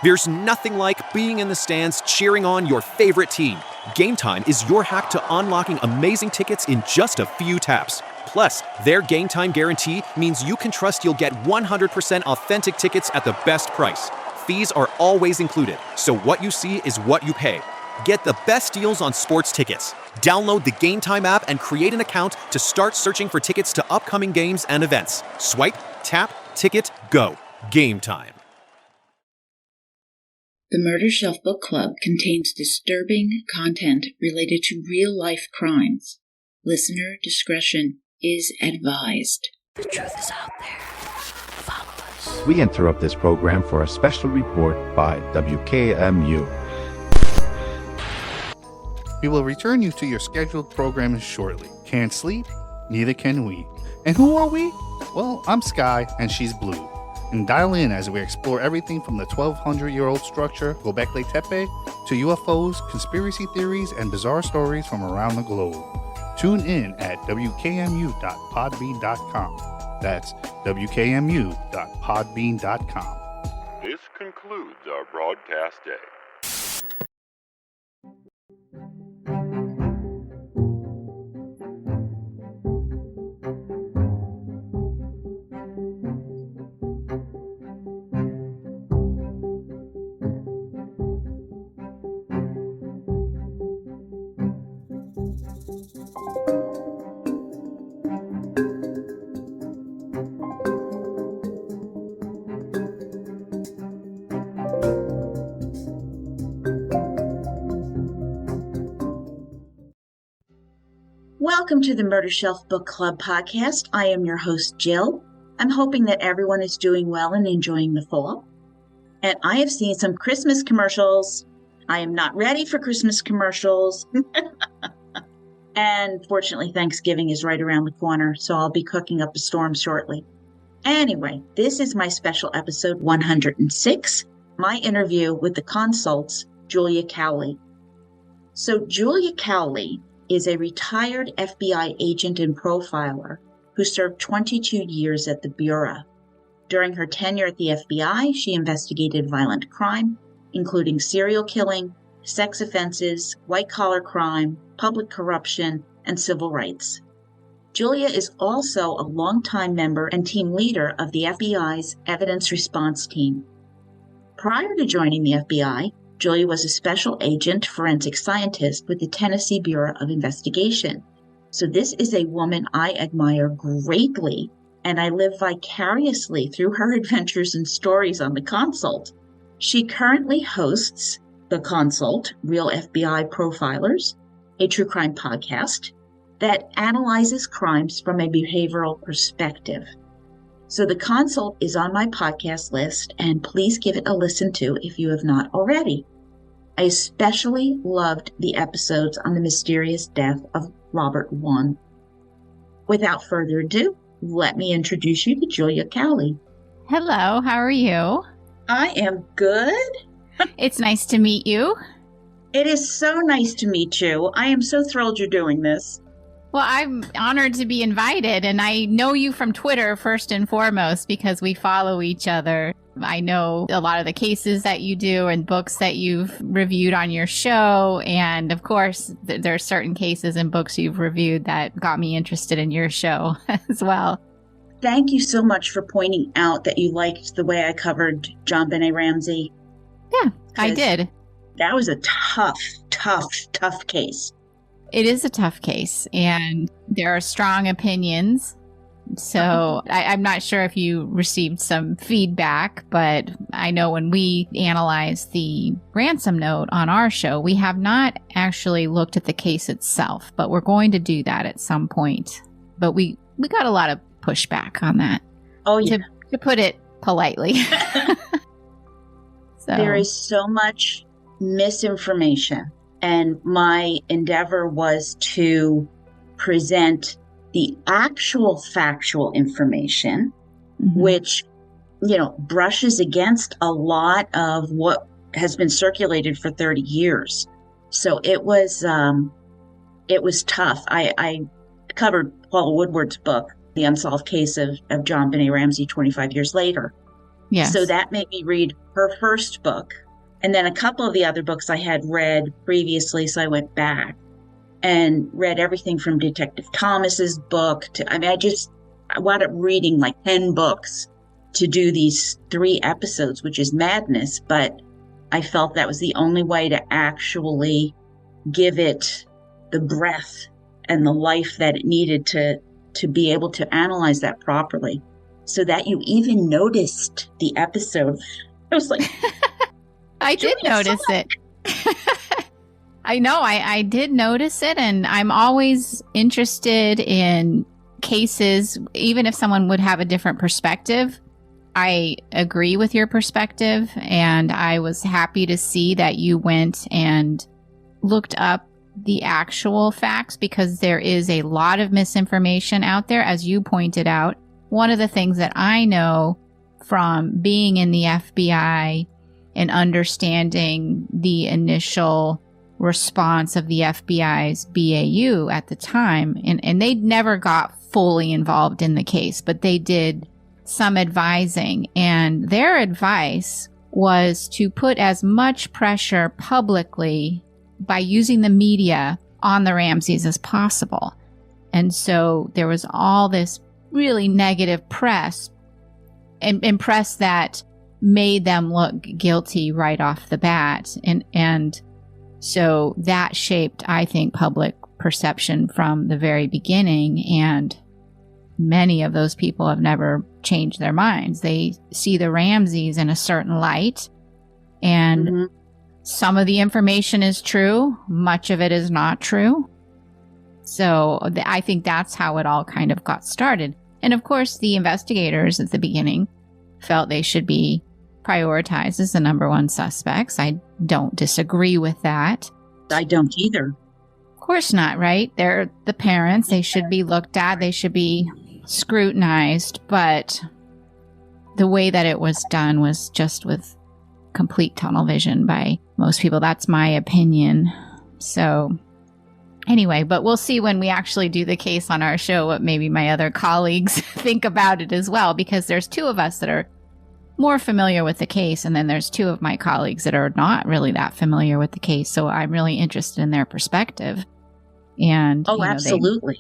There's nothing like being in the stands cheering on your favorite team. Game Time is your hack to unlocking amazing tickets in just a few taps. Plus, their Game Time guarantee means you can trust you'll get 100% authentic tickets at the best price. Fees are always included, so what you see is what you pay. Get the best deals on sports tickets. Download the Game Time app and create an account to start searching for tickets to upcoming games and events. Swipe, tap, ticket, go. Game Time. The Murder Shelf Book Club contains disturbing content related to real-life crimes. Listener discretion is advised. The truth is out there. Follow us. We interrupt this program for a special report by WKMU. We will return you to your scheduled programming shortly. Can't sleep? Neither can we. And who are we? Well, I'm Sky, and she's Blue. And dial in as we explore everything from the 1,200-year-old structure, Göbekli Tepe, to UFOs, conspiracy theories, and bizarre stories from around the globe. Tune in at wkmu.podbean.com. That's wkmu.podbean.com. This concludes our broadcast day. Welcome to the Murder Shelf Book Club podcast. I am your host, Jill. I'm hoping that everyone is doing well and enjoying the fall. And I have seen some Christmas commercials. I am not ready for Christmas commercials. And fortunately, Thanksgiving is right around the corner, so I'll be cooking up a storm shortly. Anyway, this is my special episode 106, my interview with the consult's Julia Cowley. So Julia Cowley is a retired FBI agent and profiler who served 22 years at the Bureau. During her tenure at the FBI, she investigated violent crime, including serial killing, sex offenses, white-collar crime, public corruption, and civil rights. Julia is also a longtime member and team leader of the FBI's Evidence Response Team. Prior to joining the FBI, Julia was a special agent forensic scientist with the Tennessee Bureau of Investigation. So this is a woman I admire greatly, and I live vicariously through her adventures and stories on The Consult. She currently hosts The Consult, Real FBI Profilers, a true crime podcast that analyzes crimes from a behavioral perspective. So The Consult is on my podcast list, and please give it a listen to if you have not already. I especially loved the episodes on the mysterious death of Robert One. Without further ado, let me introduce you to Julia Cowley. Hello, how are you? I am good. It's nice to meet you. It is so nice to meet you. I am so thrilled you're doing this. Well, I'm honored to be invited, and I know you from Twitter first and foremost because we follow each other. I know a lot of the cases that you do and books that you've reviewed on your show, and of course, there are certain cases and books you've reviewed that got me interested in your show as well. Thank you so much for pointing out that you liked the way I covered JonBenet Ramsey. Yeah, I did. That was a tough case. It is a tough case, and there are strong opinions. So I'm not sure if you received some feedback, but I know when we analyzed the ransom note on our show, we have not actually looked at the case itself, but we're going to do that at some point. But we got a lot of pushback on that. Oh, yeah. To put it politely. So there is so much misinformation. And my endeavor was to present the actual factual information, which, brushes against a lot of what has been circulated for 30 years. So it was tough. I covered Paula Woodward's book, The Unsolved Case of JonBenet Ramsey 25 years later. Yes. So that made me read her first book. And then a couple of the other books I had read previously. So I went back and read everything from Detective Thomas's book to, I wound up reading like 10 books to do these 3 episodes, which is madness. But I felt that was the only way to actually give it the breath and the life that it needed to be able to analyze that properly. So that you even noticed the episode. I was like, I did notice it. I know, I did notice it, and I'm always interested in cases, even if someone would have a different perspective. I agree with your perspective, and I was happy to see that you went and looked up the actual facts, because there is a lot of misinformation out there, as you pointed out. One of the things that I know from being in the FBI and understanding the initial response of the FBI's BAU at the time, and they never got fully involved in the case, but they did some advising, and their advice was to put as much pressure publicly by using the media on the Ramseys as possible. And so there was all this really negative press, and press that made them look guilty right off the bat. And so that shaped, I think, public perception from the very beginning. And many of those people have never changed their minds. They see the Ramseys in a certain light, and some of the information is true. Much of it is not true. So I think that's how it all kind of got started. And of course, the investigators at the beginning felt they should be prioritized as the number one suspects. I don't disagree with that. I don't either. Of course not, right? They're the parents. They should be looked at. They should be scrutinized. But the way that it was done was just with complete tunnel vision by most people. That's my opinion. So anyway, but we'll see when we actually do the case on our show what maybe my other colleagues think about it as well, because there's 2 of us that are more familiar with the case, and then there's 2 of my colleagues that are not really that familiar with the case. So I'm really interested in their perspective. And absolutely.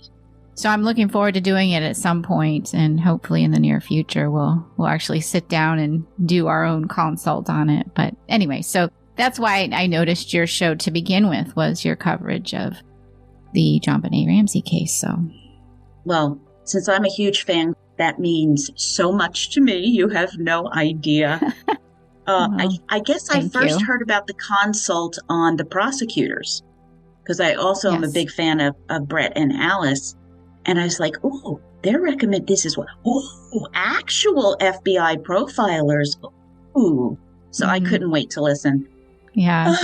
So I'm looking forward to doing it at some point, and hopefully in the near future we'll actually sit down and do our own consult on it. But anyway, so that's why I noticed your show to begin with, was your coverage of the JonBenet Ramsey case. So, well, since I'm a huge fan, that means so much to me. You have no idea. I guess I first heard about the consult on the prosecutors, because I also am a big fan of Brett and Alice. And I was like, oh, they recommend this as well. Oh, actual FBI profilers. Ooh. So I couldn't wait to listen. Yeah.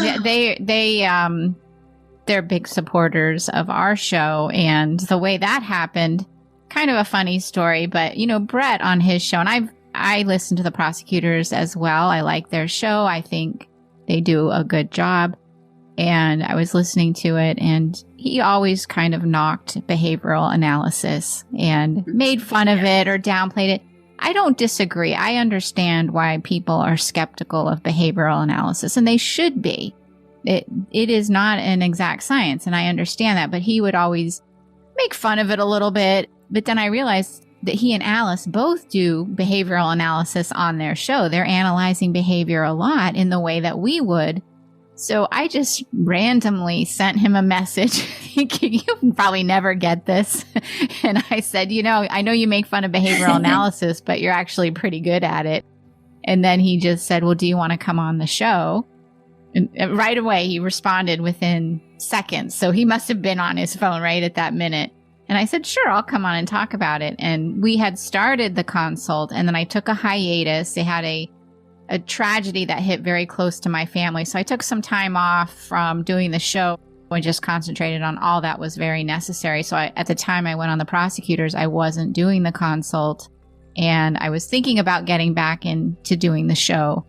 They're big supporters of our show. And the way that happened, kind of a funny story, but Brett on his show, and I listen to the prosecutors as well. I like their show. I think they do a good job. And I was listening to it, and he always kind of knocked behavioral analysis and made fun of it or downplayed it. I don't disagree. I understand why people are skeptical of behavioral analysis, and they should be. It is not an exact science, and I understand that, but he would always make fun of it a little bit. But then I realized that he and Alice both do behavioral analysis on their show. They're analyzing behavior a lot in the way that we would. So I just randomly sent him a message thinking, you probably never get this. And I said, I know you make fun of behavioral analysis, but you're actually pretty good at it. And then he just said, well, do you want to come on the show? And right away, he responded within seconds. So he must have been on his phone right at that minute. And I said, sure, I'll come on and talk about it. And we had started the consult, and then I took a hiatus. They had a tragedy that hit very close to my family. So I took some time off from doing the show and just concentrated on all that was very necessary. So at the time I went on the prosecutors, I wasn't doing the consult, and I was thinking about getting back into doing the show.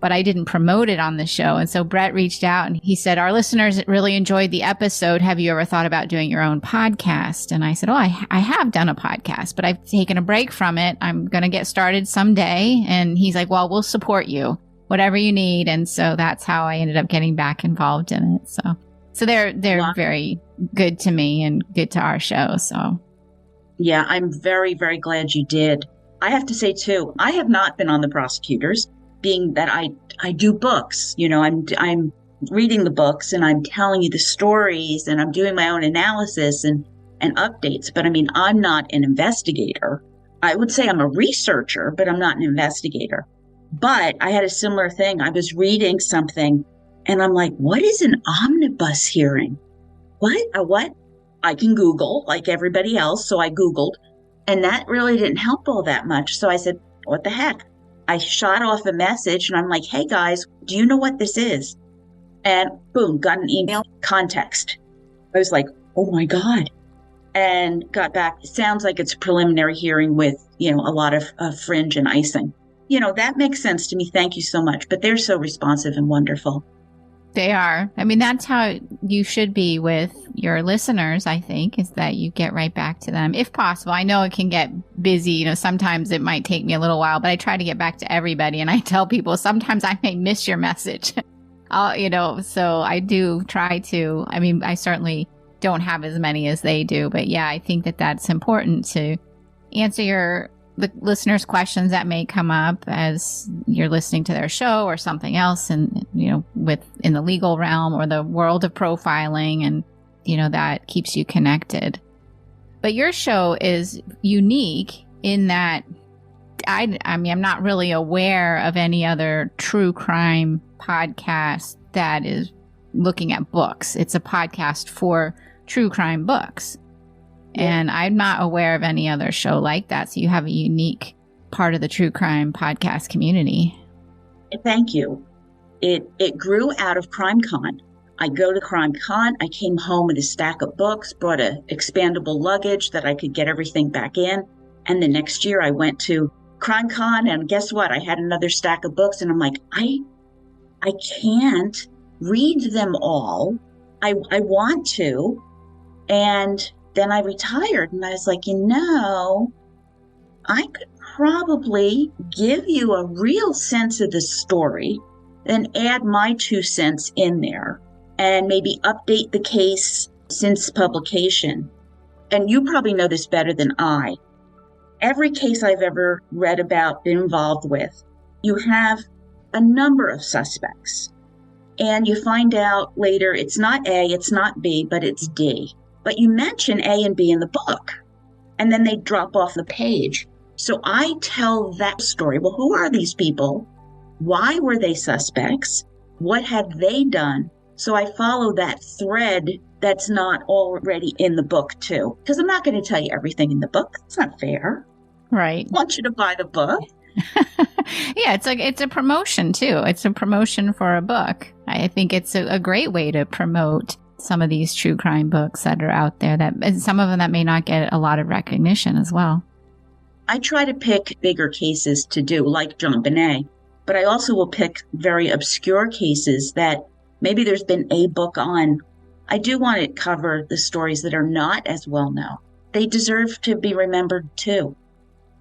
but I didn't promote it on the show. And so Brett reached out and he said, our listeners really enjoyed the episode. Have you ever thought about doing your own podcast? And I said, I have done a podcast, but I've taken a break from it. I'm going to get started someday. And he's like, well, we'll support you, whatever you need. And so that's how I ended up getting back involved in it. So they're very good to me and good to our show. So yeah, I'm very, very glad you did. I have to say too, I have not been on the prosecutors, being that I do books. You know, I'm reading the books and I'm telling you the stories and I'm doing my own analysis and updates. But I mean, I'm not an investigator. I would say I'm a researcher, but I'm not an investigator. But I had a similar thing. I was reading something and I'm like, what is an omnibus hearing? What? I can Google like everybody else. So I Googled, and that really didn't help all that much. So I said, what the heck? I shot off a message and I'm like, hey guys, do you know what this is? And boom, got an email context. I was like, oh my God. And got back. It sounds like it's a preliminary hearing with, a lot of fringe and icing. That makes sense to me. Thank you so much. But they're so responsive and wonderful. They are. I mean, that's how you should be with your listeners, I think, is that you get right back to them if possible. I know it can get busy. Sometimes it might take me a little while, but I try to get back to everybody. And I tell people sometimes I may miss your message, so I do try to. I mean, I certainly don't have as many as they do. But yeah, I think that that's important to answer the listeners' questions that may come up as you're listening to their show or something else, and in the legal realm or the world of profiling, and that keeps you connected. But your show is unique in that I'm not really aware of any other true crime podcast that is looking at books. It's a podcast for true crime books. And I'm not aware of any other show like that. So you have a unique part of the true crime podcast community. Thank you. It grew out of CrimeCon. I go to CrimeCon. I came home with a stack of books, brought a expandable luggage that I could get everything back in. And the next year I went to CrimeCon, and guess what? I had another stack of books, and I'm like, I can't read them all. I want to. And then I retired, and I was like, I could probably give you a real sense of the story, then add my 2 cents in there, and maybe update the case since publication. And you probably know this better than I. Every case I've ever read about, been involved with, you have a number of suspects. And you find out later it's not A, it's not B, but it's D. But you mention A and B in the book, and then they drop off the page. So I tell that story. Well, who are these people? Why were they suspects? What had they done? So I follow that thread that's not already in the book, too. Because I'm not going to tell you everything in the book. It's not fair. Right. I want you to buy the book. Yeah, it's a promotion, too. It's a promotion for a book. I think it's a great way to promote some of these true crime books that are out there, and some of them that may not get a lot of recognition as well. I try to pick bigger cases to do, like JonBenet, but I also will pick very obscure cases that maybe there's been a book on. I do want to cover the stories that are not as well known. They deserve to be remembered too.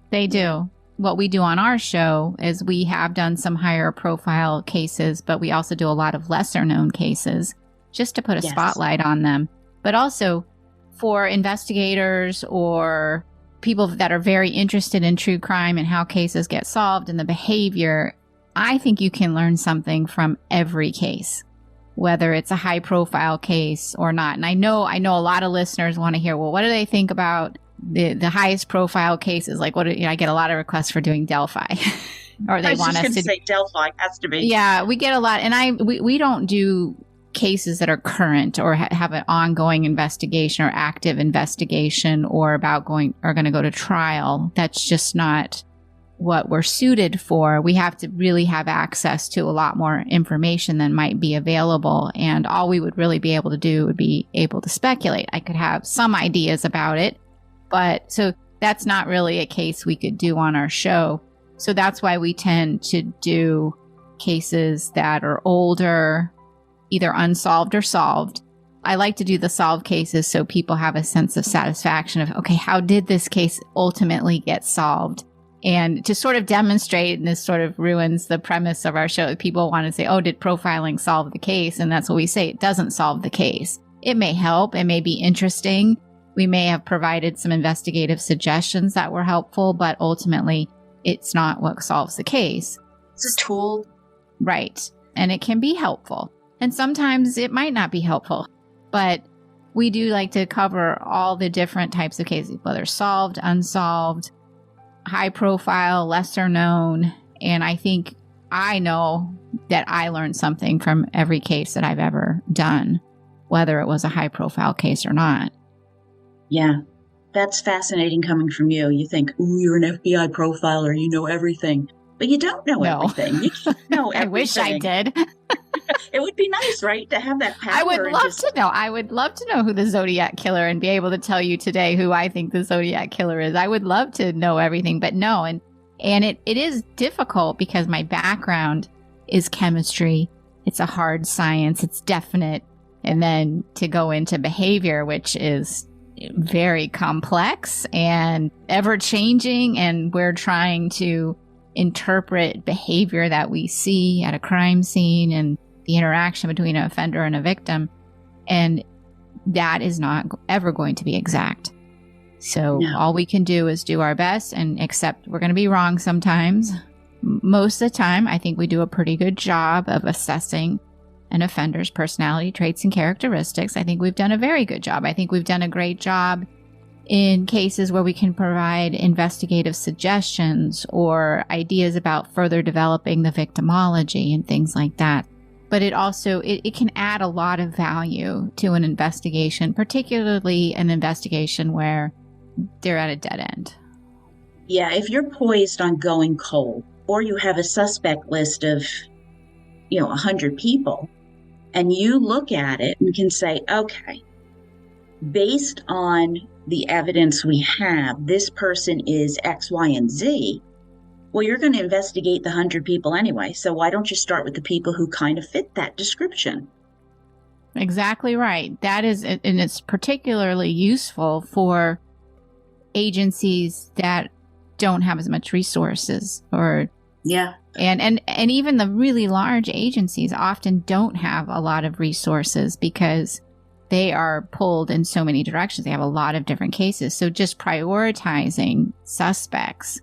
They do. What we do on our show is we have done some higher profile cases, but we also do a lot of lesser known cases, just to put a spotlight on them. But also for investigators or people that are very interested in true crime and how cases get solved and the behavior, I think you can learn something from every case, whether it's a high profile case or not. And I know a lot of listeners want to hear, well, what do they think about the highest profile cases? Like, I get a lot of requests for doing Delphi. Or they want us to say Delphi has to be. Yeah, we get a lot. And we don't do cases that are current or have an ongoing investigation or active investigation or going to go to trial. That's just not what we're suited for. We have to really have access to a lot more information than might be available. And all we would really be able to do would be able to speculate. I could have some ideas about it, but so that's not really a case we could do on our show. So that's why we tend to do cases that are older, either unsolved or solved. I like to do the solved cases so people have a sense of satisfaction of, okay, how did this case ultimately get solved? And to sort of demonstrate, and this sort of ruins the premise of our show, people want to say, oh, did profiling solve the case? And that's what we say. It doesn't solve the case. It may help. It may be interesting. We may have provided some investigative suggestions that were helpful, but ultimately it's not what solves the case. It's a tool. Right. And it can be helpful. And sometimes it might not be helpful. But we do like to cover all the different types of cases, whether solved, unsolved, high profile, lesser known. And I think I know that I learned something from every case that I've ever done, whether it was a high profile case or not. Yeah, that's fascinating coming from you. You think, ooh, you're an FBI profiler, you know everything. But you don't know everything. You can't know everything. I wish I did. It would be nice, right, to have that power. I would love to know. I would love to know who the Zodiac Killer and be able to tell you today who I think the Zodiac Killer is. I would love to know everything, but no. And it is difficult because my background is chemistry. It's a hard science. It's definite. And then to go into behavior, which is very complex and ever changing, and we're trying to interpret behavior that we see at a crime scene and the interaction between an offender and a victim, and that is not ever going to be exact. So all we can do is do our best and accept we're going to be wrong sometimes. Most of the time, I think we do a pretty good job of assessing an offender's personality traits and characteristics. I think we've done a very good job. I think we've done a great job in cases where we can provide investigative suggestions or ideas about further developing the victimology and things like that. But it also, it can add a lot of value to an investigation, particularly an investigation where they're at a dead end. Yeah, if you're poised on going cold, or you have a suspect list of, 100 people, and you look at it and can say, okay, based on the evidence we have, this person is X, Y, and Z. Well, you're going to investigate the 100 people anyway. So why don't you start with the people who kind of fit that description? Exactly right. That is, and it's particularly useful for agencies that don't have as much resources, or and even the really large agencies often don't have a lot of resources because they are pulled in so many directions. They have a lot of different cases. So just prioritizing suspects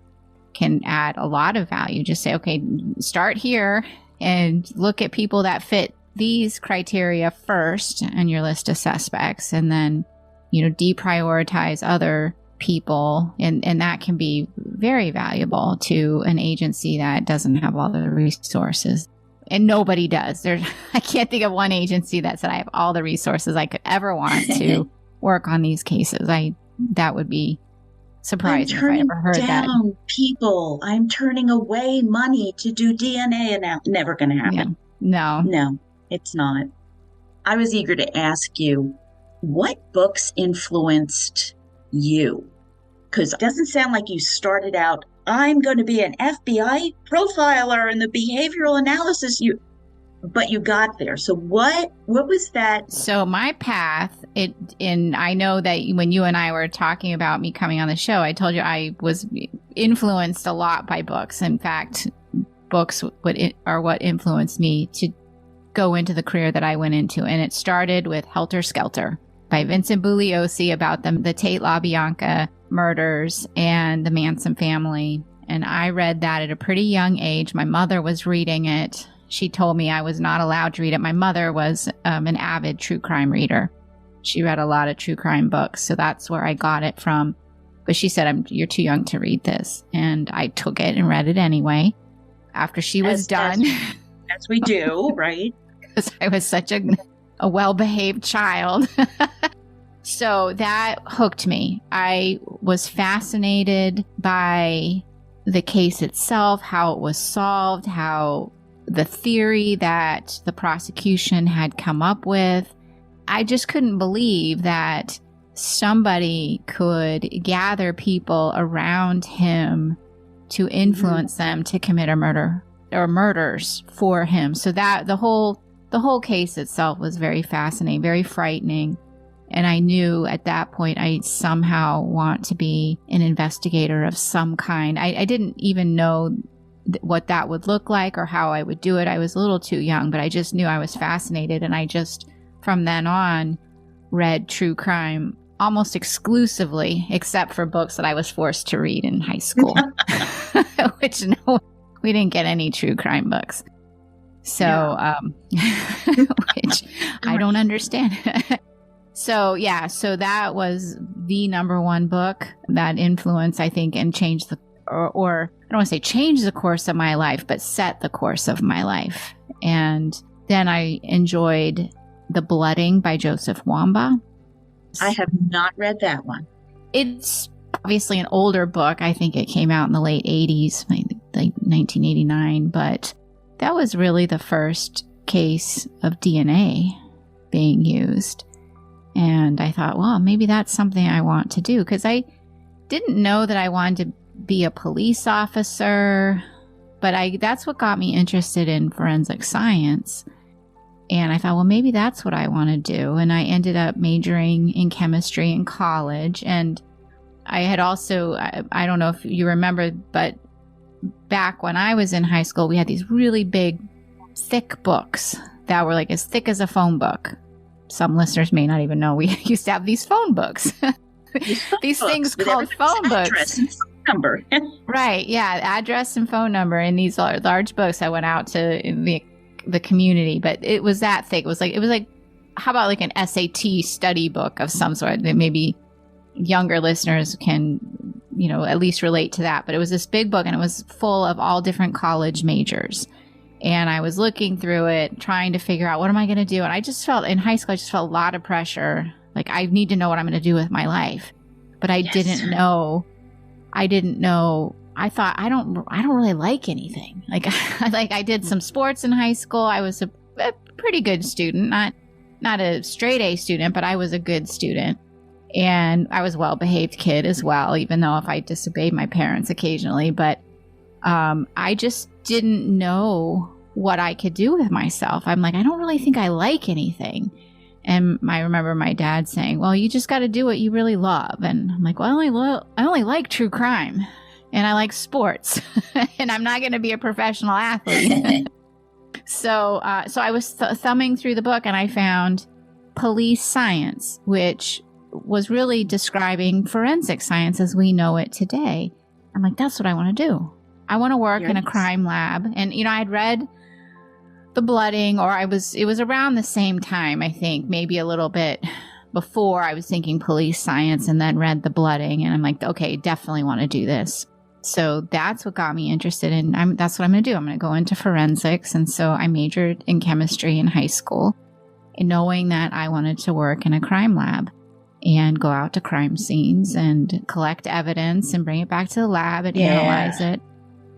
can add a lot of value. Just say, okay, start here and look at people that fit these criteria first on your list of suspects, and then, deprioritize other people. And that can be very valuable to an agency that doesn't have all the resources. And nobody does. I can't think of one agency that said I have all the resources I could ever want to work on these cases. That would be surprising if I ever heard that. People, I'm turning away money to do DNA analysis. Never going to happen. Yeah. No, it's not. I was eager to ask you, what books influenced you? Because it doesn't sound like you started out, I'm going to be an FBI profiler in the behavioral analysis. But you got there. So what was that? So my path, and I know that when you and I were talking about me coming on the show, I told you I was influenced a lot by books. In fact, books are what influenced me to go into the career that I went into. And it started with Helter Skelter by Vincent Bugliosi about the Tate LaBianca murders and the Manson family. And I read that at a pretty young age. My mother was reading it. She told me I was not allowed to read it. My mother was an avid true crime reader. She read a lot of true crime books. So that's where I got it from. But she said, you're too young to read this. And I took it and read it anyway after she was done. As we do, right? Because I was such a well-behaved child. So that hooked me. I was fascinated by the case itself, how it was solved, how the theory that the prosecution had come up with. I just couldn't believe that somebody could gather people around him to influence them to commit a murder. or murders for him. So that the whole case itself was very fascinating, very frightening. And I knew at that point I somehow want to be an investigator of some kind. I didn't even know what that would look like or how I would do it. I was a little too young, but I just knew I was fascinated. And I just, from then on, read true crime almost exclusively, except for books that I was forced to read in high school, which no, we didn't get any true crime books. So, which I don't understand. So that was the number one book that influenced, I think, and changed or I don't want to say change the course of my life, but set the course of my life. And then I enjoyed The Blooding by Joseph Wamba. I have not read that one. It's obviously an older book. I think it came out in the late 80s, like 1989, but that was really the first case of DNA being used. And I thought, well, maybe that's something I want to do, because I didn't know that I wanted to be a police officer, but that's what got me interested in forensic science. And I thought, well, maybe that's what I want to do. And I ended up majoring in chemistry in college. And I had also, I don't know if you remember, but back when I was in high school, we had these really big, thick books that were like as thick as a phone book. Some listeners may not even know we used to have these phone books. These things called phone books. Number. Right, yeah, address and phone number in these large books that went out to the community. But it was that thick. It was like how about like an SAT study book of some sort that maybe younger listeners can, at least relate to that. But it was this big book, and it was full of all different college majors. And I was looking through it, trying to figure out what am I going to do. And I just felt in high school, I just felt a lot of pressure. Like, I need to know what I'm going to do with my life. But I didn't know. I thought, I don't really like anything. Like I did some sports in high school. I was a pretty good student, not a straight A student, but I was a good student. And I was a well-behaved kid as well, even though if I disobeyed my parents occasionally. But I just didn't know what I could do with myself. I'm like, I don't really think I like anything. And I remember my dad saying, well, you just got to do what you really love. And I'm like, well, I only like true crime, and I like sports, and I'm not going to be a professional athlete. So I was thumbing through the book, and I found police science, which was really describing forensic science as we know it today. I'm like, that's what I want to do. I want to work in a crime lab. And, I'd read The Blooding, or it was around the same time, I think, maybe a little bit before I was thinking police science, and then read The Blooding. And I'm like, okay, definitely want to do this. So that's what got me interested in, that's what I'm going to do. I'm going to go into forensics. And so I majored in chemistry in high school, knowing that I wanted to work in a crime lab and go out to crime scenes and collect evidence and bring it back to the lab and analyze it.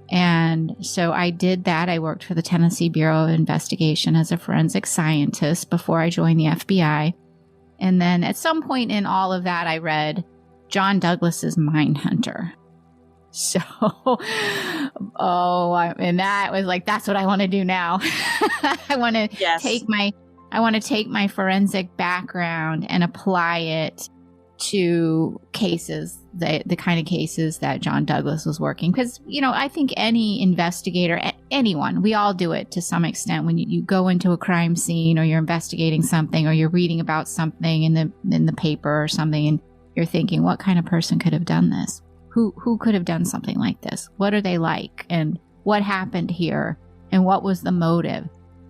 And so I did that. I worked for the Tennessee Bureau of Investigation as a forensic scientist before I joined the FBI. And then at some point in all of that, I read John Douglas's Mindhunter. So, and that was like, that's what I want to do now. I want to take my forensic background and apply it to cases, the kind of cases that John Douglas was working. Because, I think any investigator, anyone, we all do it to some extent. When you go into a crime scene, or you're investigating something, or you're reading about something in the paper or something, and you're thinking, what kind of person could have done this? Who could have done something like this? What are they like? And what happened here? And what was the motive?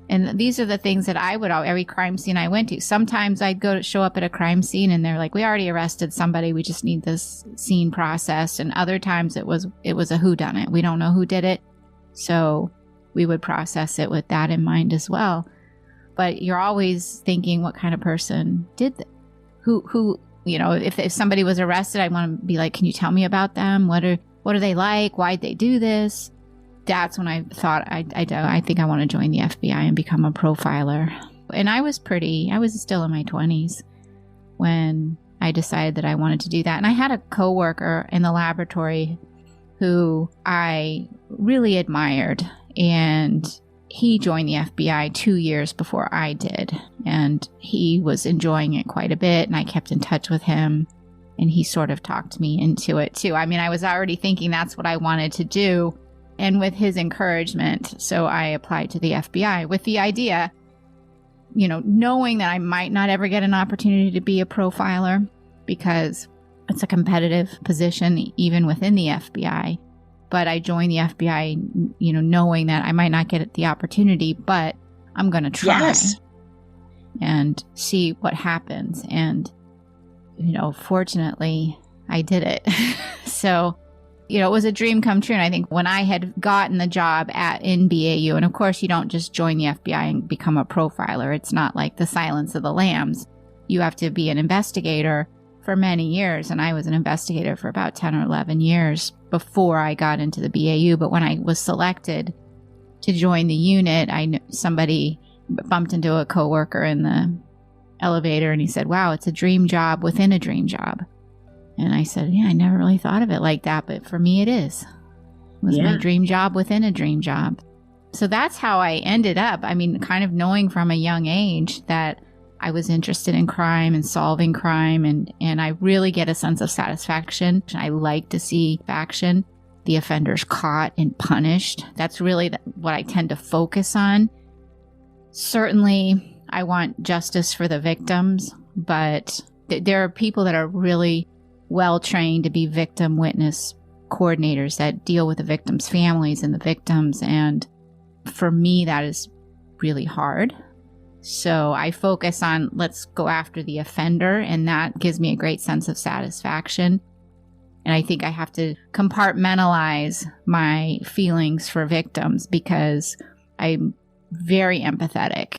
And these are the things that every crime scene I went to. Sometimes I'd show up at a crime scene, and they're like, we already arrested somebody. We just need this scene processed. And other times it was a whodunit. We don't know who did it. So we would process it with that in mind as well. But you're always thinking, what kind of person did that? Who if somebody was arrested, I want to be like, can you tell me about them? What are they like? Why'd they do this? That's when I thought I think I want to join the FBI and become a profiler. And I was still in my 20s when I decided that I wanted to do that. And I had a coworker in the laboratory who I really admired. And he joined the FBI 2 years before I did. And he was enjoying it quite a bit. And I kept in touch with him. And he sort of talked me into it too. I mean, I was already thinking that's what I wanted to do. And with his encouragement, so I applied to the FBI with the idea, you know, knowing that I might not ever get an opportunity to be a profiler because it's a competitive position even within the FBI. But I joined the FBI, you know, knowing that I might not get the opportunity, but I'm going to try and see what happens. And, you know, fortunately, I did it. So, you know, it was a dream come true. And I think when I had gotten the job in BAU, and of course, you don't just join the FBI and become a profiler. It's not like the Silence of the Lambs. You have to be an investigator for many years. And I was an investigator for about 10 or 11 years before I got into the BAU. But when I was selected to join the unit, somebody bumped into a coworker in the elevator and he said, "Wow, it's a dream job within a dream job." And I said, "Yeah, I never really thought of it like that, but for me it is. It was my dream job within a dream job." So that's how I ended up. I mean, kind of knowing from a young age that I was interested in crime and solving crime, and I really get a sense of satisfaction. I like to see action, the offenders caught and punished. That's really what I tend to focus on. Certainly, I want justice for the victims, but there are people that are really well trained to be victim witness coordinators that deal with the victims' families and the victims. And for me, that is really hard. So I focus on let's go after the offender, and that gives me a great sense of satisfaction. And I think I have to compartmentalize my feelings for victims because I'm very empathetic.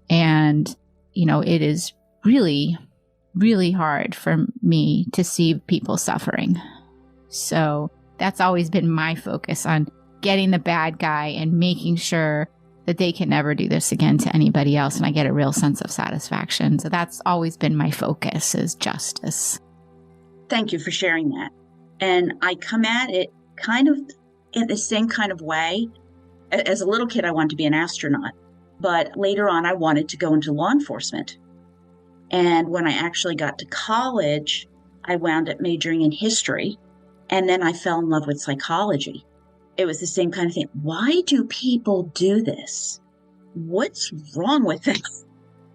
And, you know, it is really, really hard for me to see people suffering. So that's always been my focus, on getting the bad guy and making sure that they can never do this again to anybody else. And I get a real sense of satisfaction. So that's always been my focus, is justice. Thank you for sharing that. And I come at it kind of in the same kind of way. As a little kid, I wanted to be an astronaut. But later on, I wanted to go into law enforcement. And when I actually got to college, I wound up majoring in history. And then I fell in love with psychology. It was the same kind of thing. Why do people do this? What's wrong with them?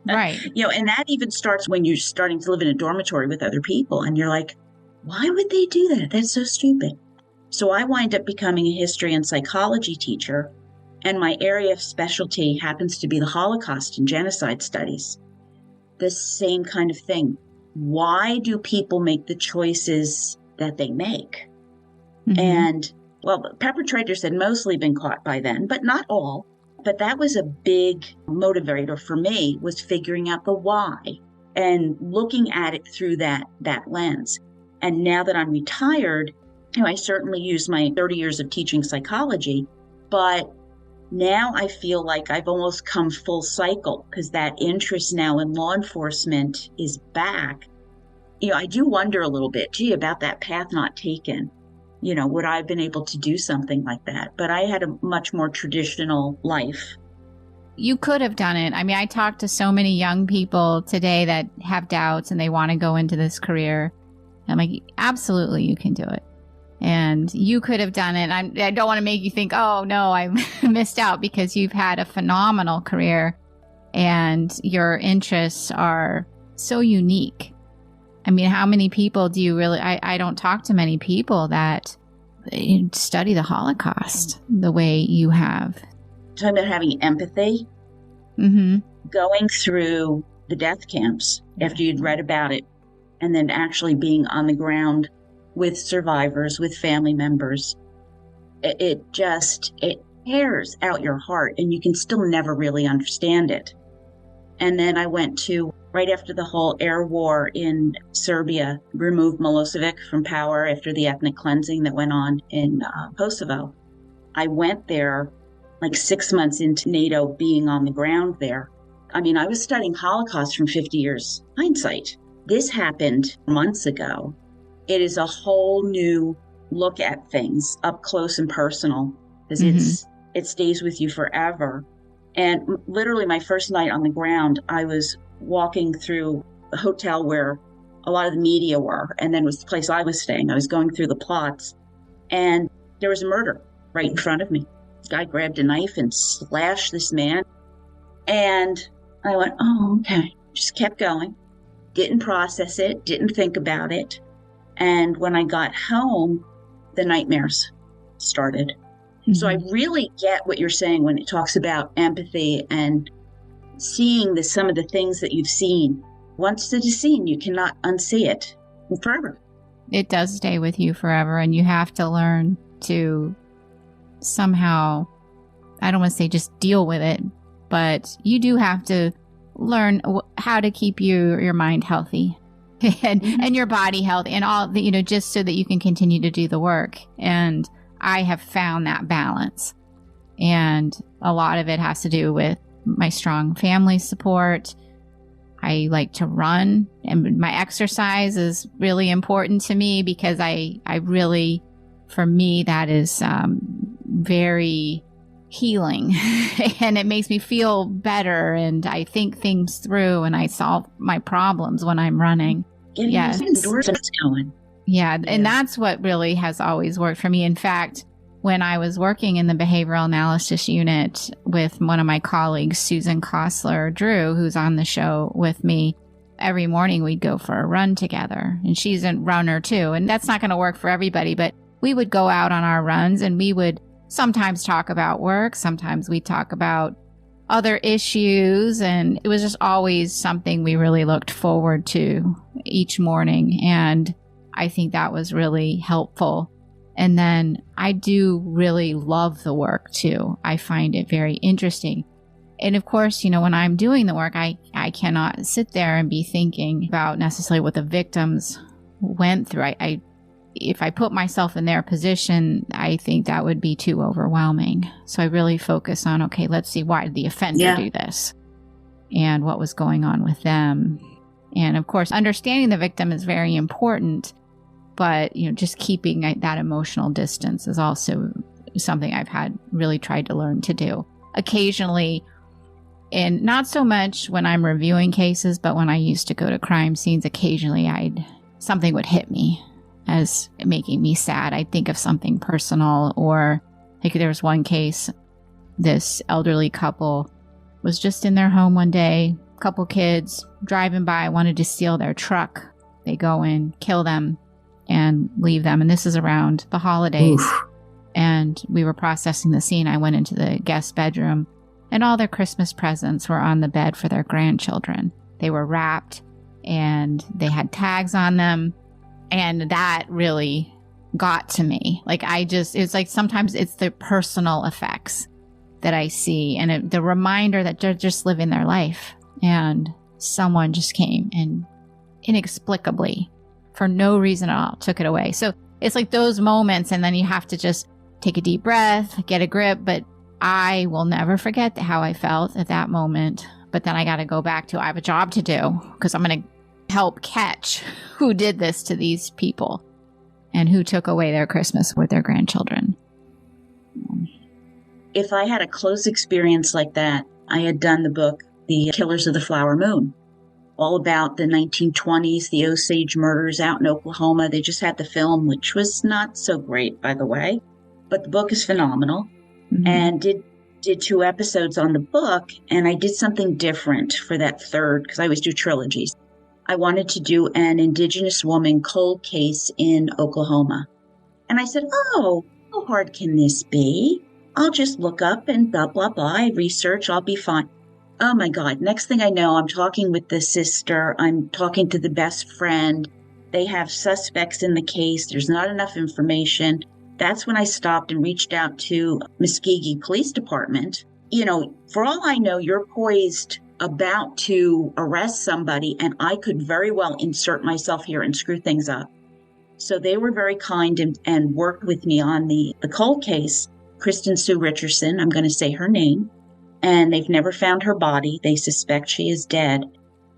Right. You know, and that even starts when you're starting to live in a dormitory with other people. And you're like, why would they do that? That's so stupid. So I wind up becoming a history and psychology teacher. And my area of specialty happens to be the Holocaust and genocide studies. The same kind of thing. Why do people make the choices that they make? Mm-hmm. And well, perpetrators had mostly been caught by then, but not all. But that was a big motivator for me, was figuring out the why and looking at it through that lens. And now that I'm retired, you know, I certainly use my 30 years of teaching psychology, but now I feel like I've almost come full cycle because that interest now in law enforcement is back. You know, I do wonder a little bit, about that path not taken. You know, would I have been able to do something like that? But I had a much more traditional life. You could have done it. I mean, I talked to so many young people today that have doubts and they want to go into this career. I'm like, absolutely, you can do it. And you could have done it. I don't want to make you think, oh, no, I missed out, because you've had a phenomenal career and your interests are so unique. I mean, how many people do you really, I don't talk to many people that study the Holocaust the way you have. Talking about having empathy, going through the death camps after you'd read about it, and then actually being on the ground with survivors, with family members. It tears out your heart, and you can still never really understand it. And then I went to, right after the whole air war in Serbia, removed Milosevic from power after the ethnic cleansing that went on in Kosovo. I went there like 6 months into NATO being on the ground there. I mean, I was studying Holocaust from 50 years hindsight. This happened months ago. It is a whole new look at things up close and personal, because it stays with you forever. And literally my first night on the ground, I was walking through the hotel where a lot of the media were, and then it was the place I was staying. I was going through the plots, and there was a murder right in front of me. This guy grabbed a knife and slashed this man. And I went, oh, okay. Just kept going. Didn't process it, didn't think about it. And when I got home, the nightmares started. Mm-hmm. So I really get what you're saying when it talks about empathy and seeing some of the things that you've seen. Once it is seen, you cannot unsee it forever. It does stay with you forever, and you have to learn to somehow, I don't want to say just deal with it, but you do have to learn how to keep your mind healthy and your body healthy and all the, just so that you can continue to do the work. And I have found that balance. And a lot of it has to do with my strong family support. I like to run, and my exercise is really important to me because I really, for me, that is very healing and it makes me feel better, and I think things through and I solve my problems when I'm running. Yes. Yeah, and that's what really has always worked for me. In fact, when I was working in the behavioral analysis unit with one of my colleagues, Susan Kostler-Drew, who's on the show with me, every morning we'd go for a run together. And she's a runner too. And that's not going to work for everybody, but we would go out on our runs and we would sometimes talk about work. Sometimes we talk about other issues. And it was just always something we really looked forward to each morning. And I think that was really helpful. And then I do really love the work too. I find it very interesting. And of course, when I'm doing the work, I cannot sit there and be thinking about necessarily what the victims went through. If I put myself in their position, I think that would be too overwhelming. So I really focus on, okay, let's see, why did the offender do this? And what was going on with them? And of course, understanding the victim is very important. But, just keeping that emotional distance is also something I've really tried to learn to do. Occasionally, and not so much when I'm reviewing cases, but when I used to go to crime scenes, occasionally something would hit me as making me sad. I'd think of something personal, or like there was one case, this elderly couple was just in their home one day, couple kids driving by, wanted to steal their truck. They go in, kill them, and leave them. And this is around the holidays. Oof. And we were processing the scene. I went into the guest bedroom, and all their Christmas presents were on the bed for their grandchildren. They were wrapped and they had tags on them. And that really got to me. It's like sometimes it's the personal effects that I see, and the reminder that they're just living their life. And someone just came and inexplicably, for no reason at all, took it away. So it's like those moments, and then you have to just take a deep breath, get a grip. But I will never forget how I felt at that moment. But then I got to go back to, I have a job to do, because I'm going to help catch who did this to these people and who took away their Christmas with their grandchildren. If I had a close experience like that, I had done the book, The Killers of the Flower Moon, all about the 1920s, the Osage murders out in Oklahoma. They just had the film, which was not so great, by the way, but the book is phenomenal. Mm-hmm. And did 2 episodes on the book, and I did something different for that third, because I always do trilogies. I wanted to do an Indigenous woman cold case in Oklahoma. And I said, oh, how hard can this be? I'll just look up and blah, blah, blah. I research, I'll be fine. Oh my God. Next thing I know, I'm talking with the sister. I'm talking to the best friend. They have suspects in the case. There's not enough information. That's when I stopped and reached out to Muskogee Police Department. For all I know, you're poised about to arrest somebody, and I could very well insert myself here and screw things up. So they were very kind and worked with me on the cold case. Kristen Sue Richardson, I'm going to say her name, and they've never found her body. They suspect she is dead.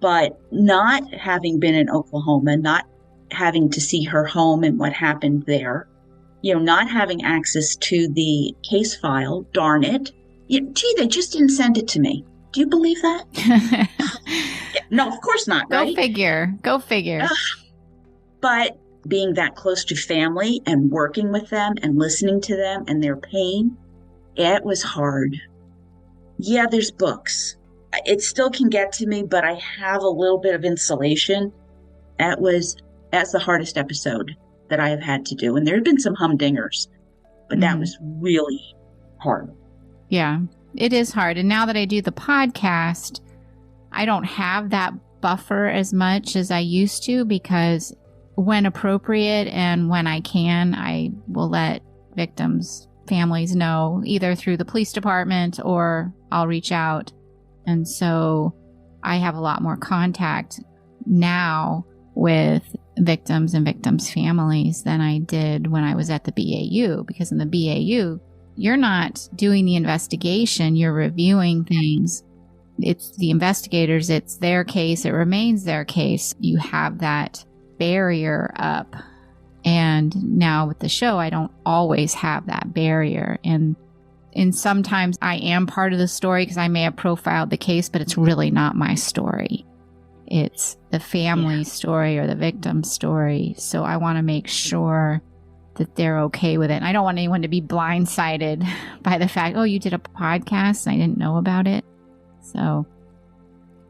But not having been in Oklahoma, not having to see her home and what happened there, not having access to the case file, darn it. Gee, they just didn't send it to me. Do you believe that? No, of course not, right? Go figure. But being that close to family and working with them and listening to them and their pain, it was hard. Yeah, there's books. It still can get to me, but I have a little bit of insulation. That's the hardest episode that I have had to do. And there have been some humdingers, but that was really hard. Yeah, it is hard. And now that I do the podcast, I don't have that buffer as much as I used to, because when appropriate and when I can, I will let victims' families know, either through the police department or I'll reach out. And so I have a lot more contact now with victims and victims' families than I did when I was at the BAU, because in the BAU, you're not doing the investigation, you're reviewing things. It's the investigators, it's their case, it remains their case. You have that barrier up. And now with the show, I don't always have that barrier. And sometimes I am part of the story because I may have profiled the case, but it's really not my story. It's the family's story or the victim's story. So I want to make sure that they're okay with it. And I don't want anyone to be blindsided by the fact, oh, you did a podcast and I didn't know about it. So.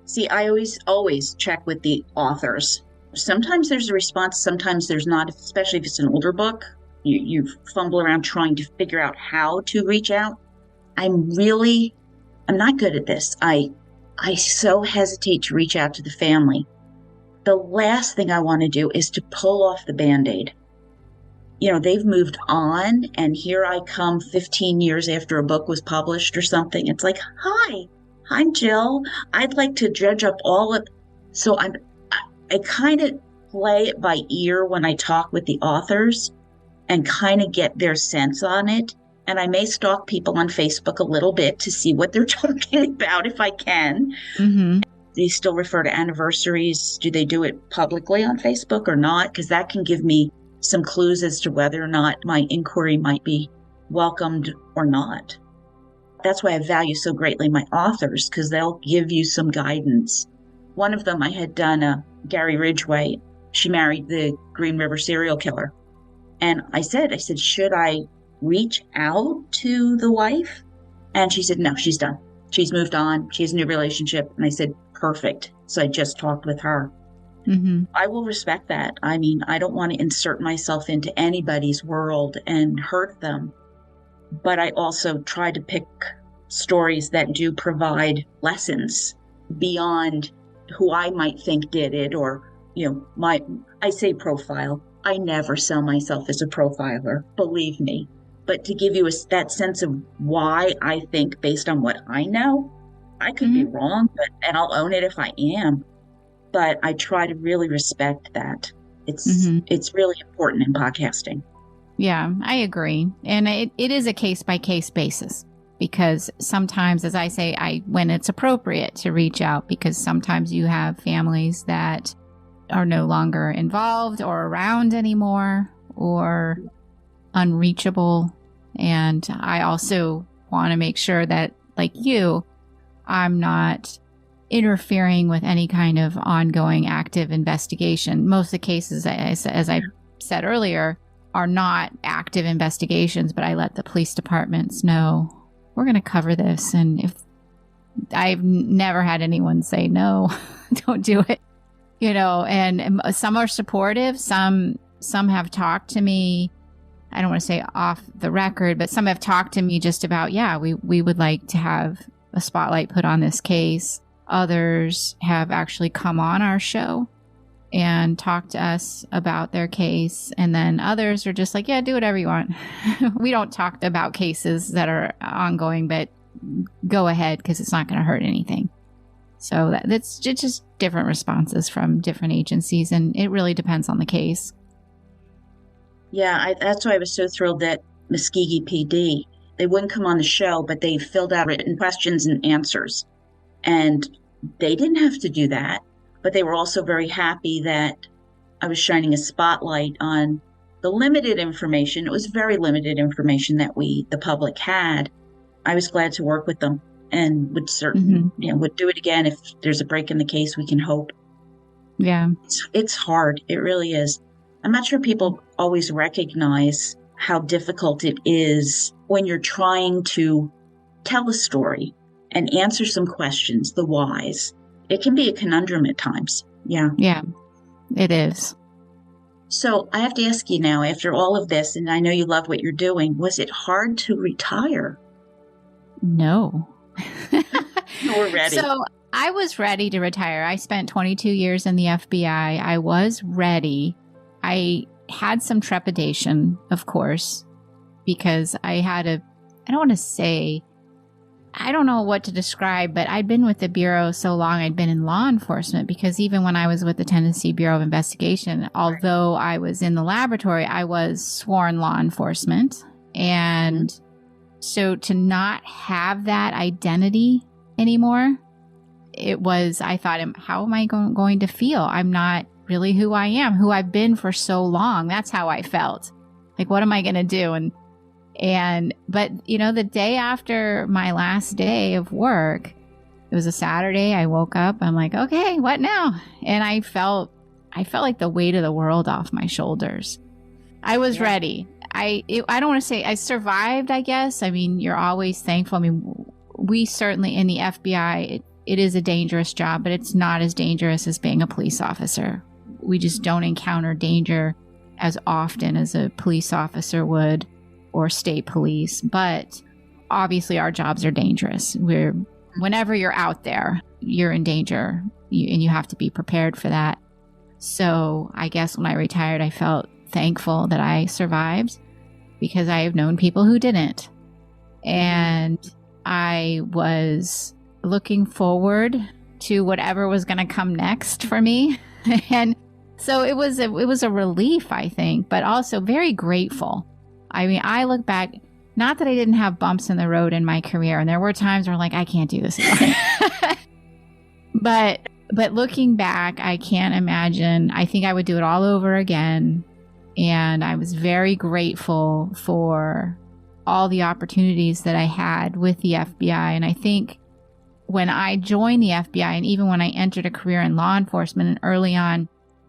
See, I always check with the authors. Sometimes there's a response, sometimes there's not, especially if it's an older book. You fumble around trying to figure out how to reach out. I'm not good at this. I so hesitate to reach out to the family. The last thing I want to do is to pull off the Band-Aid. They've moved on, and here I come 15 years after a book was published or something. It's like, hi, I'm Jill. I'd like to dredge up all of. So I kind of play it by ear when I talk with the authors and kind of get their sense on it. And I may stalk people on Facebook a little bit to see what they're talking about if I can. Mm-hmm. They still refer to anniversaries. Do they do it publicly on Facebook or not? Because that can give me some clues as to whether or not my inquiry might be welcomed or not. That's why I value so greatly my authors, because they'll give you some guidance. One of them I had done, Gary Ridgway. She married the Green River serial killer. And I said, should I reach out to the wife? And she said, no, she's done. She's moved on. She has a new relationship. And I said, perfect. So I just talked with her. Mm-hmm. I will respect that. I mean, I don't want to insert myself into anybody's world and hurt them. But I also try to pick stories that do provide lessons beyond who I might think did it, or, I say profile. I never sell myself as a profiler, believe me. But to give you that sense of why I think based on what I know, I could be wrong, and I'll own it if I am. But I try to really respect that. It's really important in podcasting. Yeah, I agree. And it is a case-by-case basis, because sometimes, as I say, when it's appropriate to reach out, because sometimes you have families that are no longer involved or around anymore or unreachable. And I also want to make sure that, like you, I'm not interfering with any kind of ongoing active investigation. Most of the cases, as I said earlier, are not active investigations, but I let the police departments know, we're going to cover this. And if I've never had anyone say, no, don't do it, and some are supportive. Some have talked to me. I don't want to say off the record, but some have talked to me just about, we would like to have a spotlight put on this case. Others have actually come on our show and talked to us about their case. And then others are just like, yeah, do whatever you want. We don't talk about cases that are ongoing, but go ahead, because it's not going to hurt anything. So that's just different responses from different agencies. And it really depends on the case. Yeah, that's why I was so thrilled that Muskogee PD, they wouldn't come on the show, but they filled out written questions and answers. And they didn't have to do that, but they were also very happy that I was shining a spotlight on the limited information, it was very limited information that the public had. I was glad to work with them and would would do it again. If there's a break in the case, we can hope. Yeah. It's hard. It really is. I'm not sure people always recognize how difficult it is when you're trying to tell a story and answer some questions, the whys. It can be a conundrum at times. Yeah. Yeah, it is. So I have to ask you now, after all of this, and I know you love what you're doing, was it hard to retire? No. You were ready. So I was ready to retire. I spent 22 years in the FBI. I was ready. I had some trepidation, of course, because I don't know what to describe, but I'd been with the Bureau so long, I'd been in law enforcement, because even when I was with the Tennessee Bureau of Investigation, although I was in the laboratory, I was sworn law enforcement. And so to not have that identity anymore, I thought, how am I going to feel? I'm not really who I am, who I've been for so long. That's how I felt. Like, what am I going to do? But the day after my last day of work, it was a Saturday. I woke up. I'm like, okay, what now? And I felt like the weight of the world off my shoulders. I was ready. I don't want to say I survived, I guess. I mean, you're always thankful. I mean, we certainly in the FBI, it is a dangerous job, but it's not as dangerous as being a police officer. We just don't encounter danger as often as a police officer would, or state police. But obviously our jobs are dangerous. Whenever you're out there, you're in danger, and you have to be prepared for that. So I guess when I retired, I felt thankful that I survived, because I have known people who didn't. And I was looking forward to whatever was going to come next for me. And so it was a relief, I think, but also very grateful. I mean, I look back, not that I didn't have bumps in the road in my career, and there were times where I can't do this anymore. But looking back, I can't imagine. I think I would do it all over again. And I was very grateful for all the opportunities that I had with the FBI. And I think when I joined the FBI, and even when I entered a career in law enforcement and early on,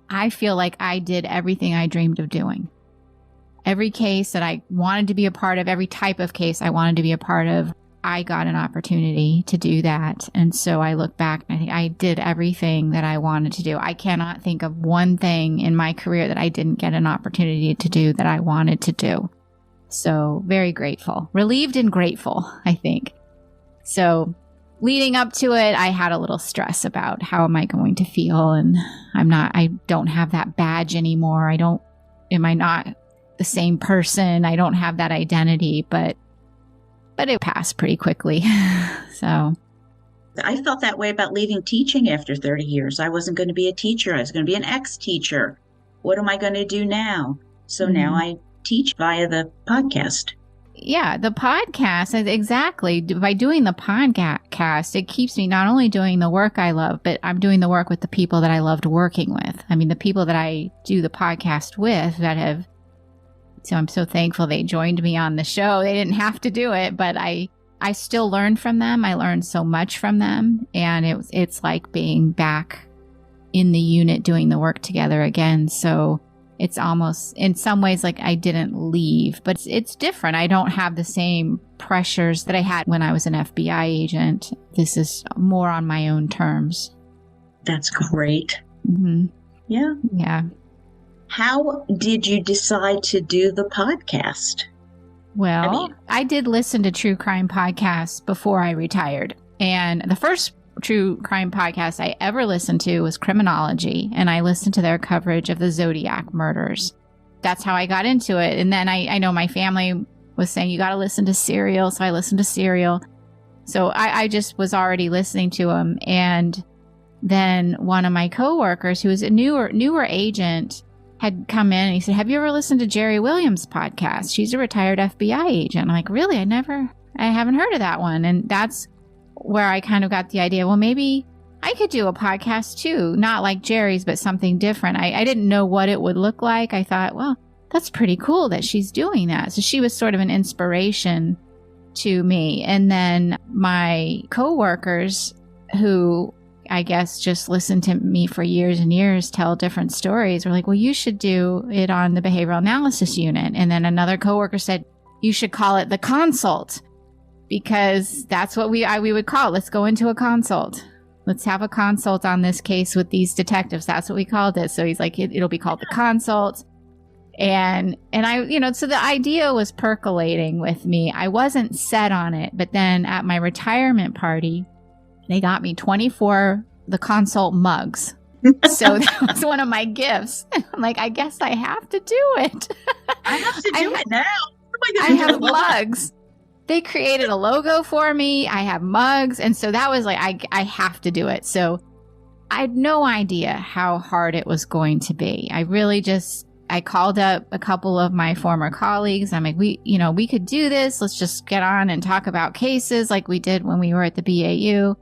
I feel like I did everything I dreamed of doing. Every case that I wanted to be a part of, every type of case I wanted to be a part of, I got an opportunity to do that. And so I look back and I think I did everything that I wanted to do. I cannot think of one thing in my career that I didn't get an opportunity to do that I wanted to do. So very grateful, relieved and grateful, I think. So leading up to it, I had a little stress about how am I going to feel? And I don't have that badge anymore. Am I not the same person? I don't have that identity, but it passed pretty quickly. So I felt that way about leaving teaching after 30 years. I wasn't going to be a teacher. I was going to be an ex-teacher. What am I going to do now? So now I teach via the podcast. Yeah, the podcast, exactly. By doing the podcast, it keeps me not only doing the work I love, but I'm doing the work with the people that I loved working with. I mean, the people that I do the podcast with so I'm so thankful they joined me on the show. They didn't have to do it, but I still learned from them. I learned so much from them. And it's like being back in the unit doing the work together again. So it's almost in some ways like I didn't leave, but it's different. I don't have the same pressures that I had when I was an FBI agent. This is more on my own terms. That's great. Mm-hmm. Yeah. Yeah. How did you decide to do the podcast? Well, I did listen to true crime podcasts before I retired. And the first true crime podcast I ever listened to was Criminology. And I listened to their coverage of the Zodiac murders. That's how I got into it. And then I know my family was saying, you got to listen to Serial. So I listened to Serial. So I just was already listening to them. And then one of my coworkers, who was a newer agent, had come in and he said, have you ever listened to Jerry Williams' podcast? She's a retired FBI agent. I'm like, really? I haven't heard of that one. And that's where I kind of got the idea, well, maybe I could do a podcast too. Not like Jerry's, but something different. I didn't know what it would look like. I thought, well, that's pretty cool that she's doing that. So she was sort of an inspiration to me. And then my coworkers, who I guess just listened to me for years and years tell different stories, were like, well, you should do it on the behavioral analysis unit. And then another coworker said, you should call it the consult, because that's what we would call it. Let's go into a consult. Let's have a consult on this case with these detectives. That's what we called it. So he's like, it'll be called the consult. And I, so the idea was percolating with me. I wasn't set on it, but then at my retirement party, they got me 24 the consult mugs. So that was one of my gifts. I'm like, I guess I have to do it. I have to do it now. I have mugs. They created a logo for me. I have mugs. And so that was like, I have to do it. So I had no idea how hard it was going to be. I called up a couple of my former colleagues. I'm like, we could do this. Let's just get on and talk about cases like we did when we were at the BAU.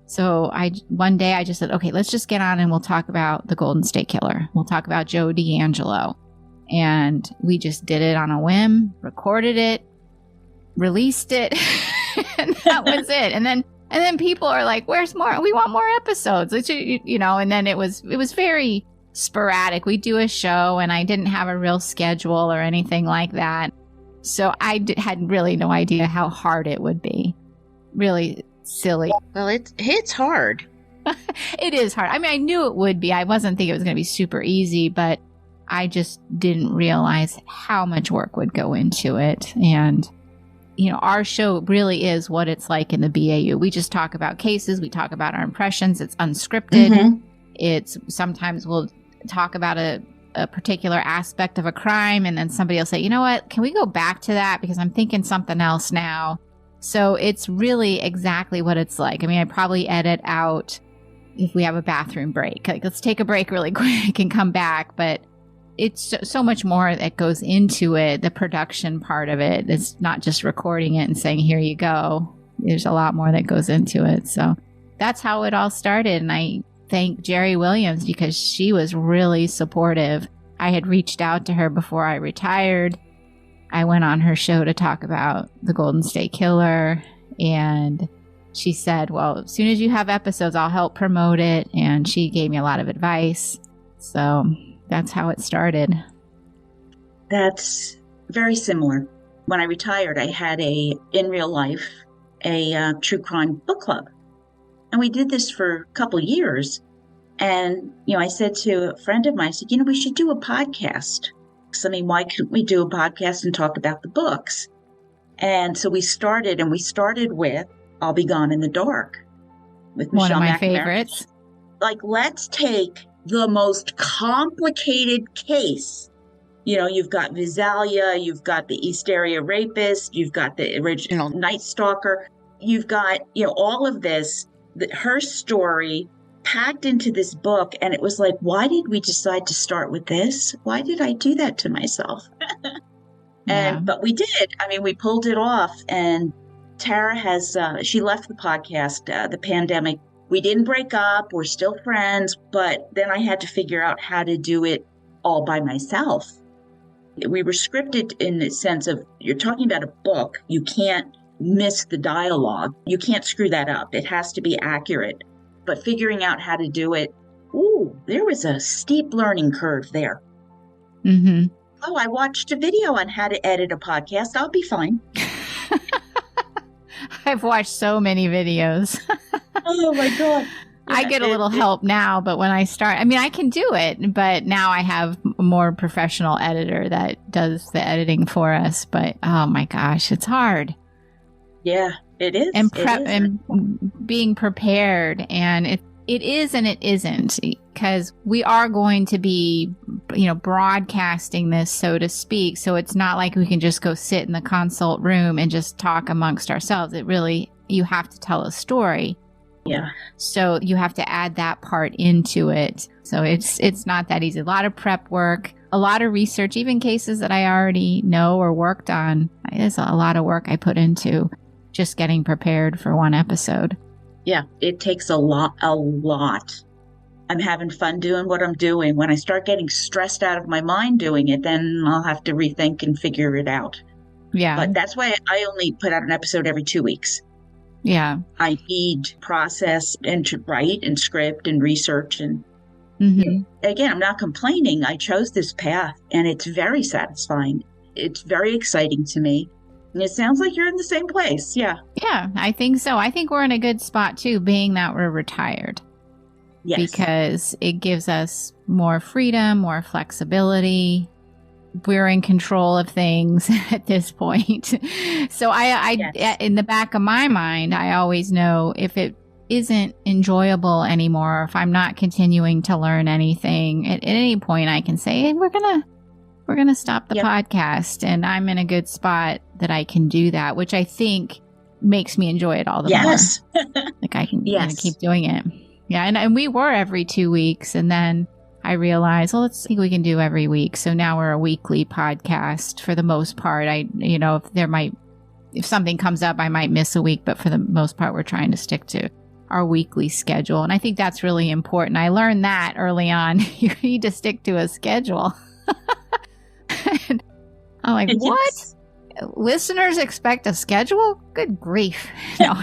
So one day I just said, okay, let's just get on and we'll talk about the Golden State Killer. We'll talk about Joe DeAngelo. And we just did it on a whim, recorded it, released it, and that was it. And then people are like, where's more? We want more episodes. And then it was very sporadic. We do a show and I didn't have a real schedule or anything like that. So I had really no idea how hard it would be. Really silly. Well, it's hard. It is hard. I mean, I knew it would be. I wasn't thinking it was going to be super easy, but I just didn't realize how much work would go into it. And, our show really is what it's like in the BAU. We just talk about cases. We talk about our impressions. It's unscripted. Mm-hmm. It's sometimes we'll talk about a particular aspect of a crime, and then somebody will say, you know what, can we go back to that? Because I'm thinking something else now. So it's really exactly what it's like. I mean, I probably edit out if we have a bathroom break. Like, let's take a break really quick and come back. But it's so much more that goes into it, the production part of it. It's not just recording it and saying, here you go. There's a lot more that goes into it. So that's how it all started. And I thank Jerry Williams because she was really supportive. I had reached out to her before I retired. I went on her show to talk about the Golden State Killer, and she said, well, as soon as you have episodes, I'll help promote it. And she gave me a lot of advice. So that's how it started. That's very similar. When I retired, I had in real life, a true crime book club. And we did this for a couple years. And, I said to a friend of mine, I said, we should do a podcast. I mean, why couldn't we do a podcast and talk about the books? And so we started with I'll Be Gone in the Dark with Michelle One of my McNamara. favorites. Like, let's take the most complicated case. You've got Visalia, you've got the East Area Rapist, you've got the original Night Stalker, you've got, all of this, her story packed into this book. And it was like, why did we decide to start with this? Why did I do that to myself? But we did. I mean, we pulled it off. And Tara she left the podcast, the pandemic. We didn't break up. We're still friends. But then I had to figure out how to do it all by myself. We were scripted in the sense of, you're talking about a book. You can't miss the dialogue. You can't screw that up. It has to be accurate. But figuring out how to do it, there was a steep learning curve there. Mm-hmm. Oh, I watched a video on how to edit a podcast. I'll be fine. I've watched so many videos. Oh, my God. I get a little help now, but when I start, I mean, I can do it, but now I have a more professional editor that does the editing for us. But, oh, my gosh, it's hard. Yeah. It is. And and being prepared. And it is and it isn't, because we are going to be, broadcasting this, so to speak. So it's not like we can just go sit in the consult room and just talk amongst ourselves. You have to tell a story. Yeah. So you have to add that part into it. So it's not that easy. A lot of prep work, a lot of research, even cases that I already know or worked on. There's a lot of work I put into just getting prepared for one episode. Yeah, it takes a lot. I'm having fun doing what I'm doing. When I start getting stressed out of my mind doing it, then I'll have to rethink and figure it out. Yeah. But that's why I only put out an episode every 2 weeks. Yeah. I need process and to write and script and research. And again, I'm not complaining. I chose this path and it's very satisfying. It's very exciting to me. And it sounds like you're in the same place. Yeah. Yeah, I think so. I think we're in a good spot too, being that we're retired. Yes. Because it gives us more freedom, more flexibility. We're in control of things at this point. So Yes. in the back of my mind, I always know if it isn't enjoyable anymore, if I'm not continuing to learn anything, at any point I can say, hey, we're gonna stop the podcast, and I'm in a good spot that I can do that, which I think makes me enjoy it all the more. Like I can keep doing it. Yeah, and we were every 2 weeks, and then I realized, well, let's see what we can do every week. So now we're a weekly podcast for the most part. If something comes up, I might miss a week, but for the most part, we're trying to stick to our weekly schedule. And I think that's really important. I learned that early on. You need to stick to a schedule. And I'm like, what? Listeners expect a schedule? Good grief. No.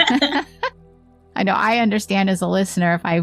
I know, I understand as a listener, if I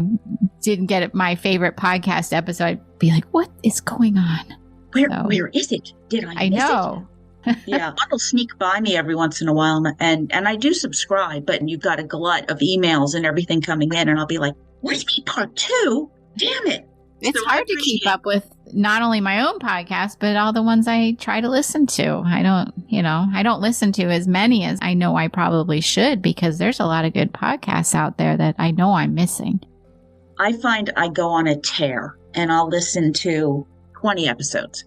didn't get my favorite podcast episode, I'd be like, what is going on? Where is it? Did I miss know. it? Yeah. It'll sneak by me every once in a while. And I do subscribe, but you've got a glut of emails and everything coming in. And I'll be like, what do you mean part 2? Damn it. It's hard to keep up with not only my own podcast, but all the ones I try to listen to. I don't listen to as many as I know I probably should, because there's a lot of good podcasts out there that I know I'm missing. I find I go on a tear and I'll listen to 20 episodes.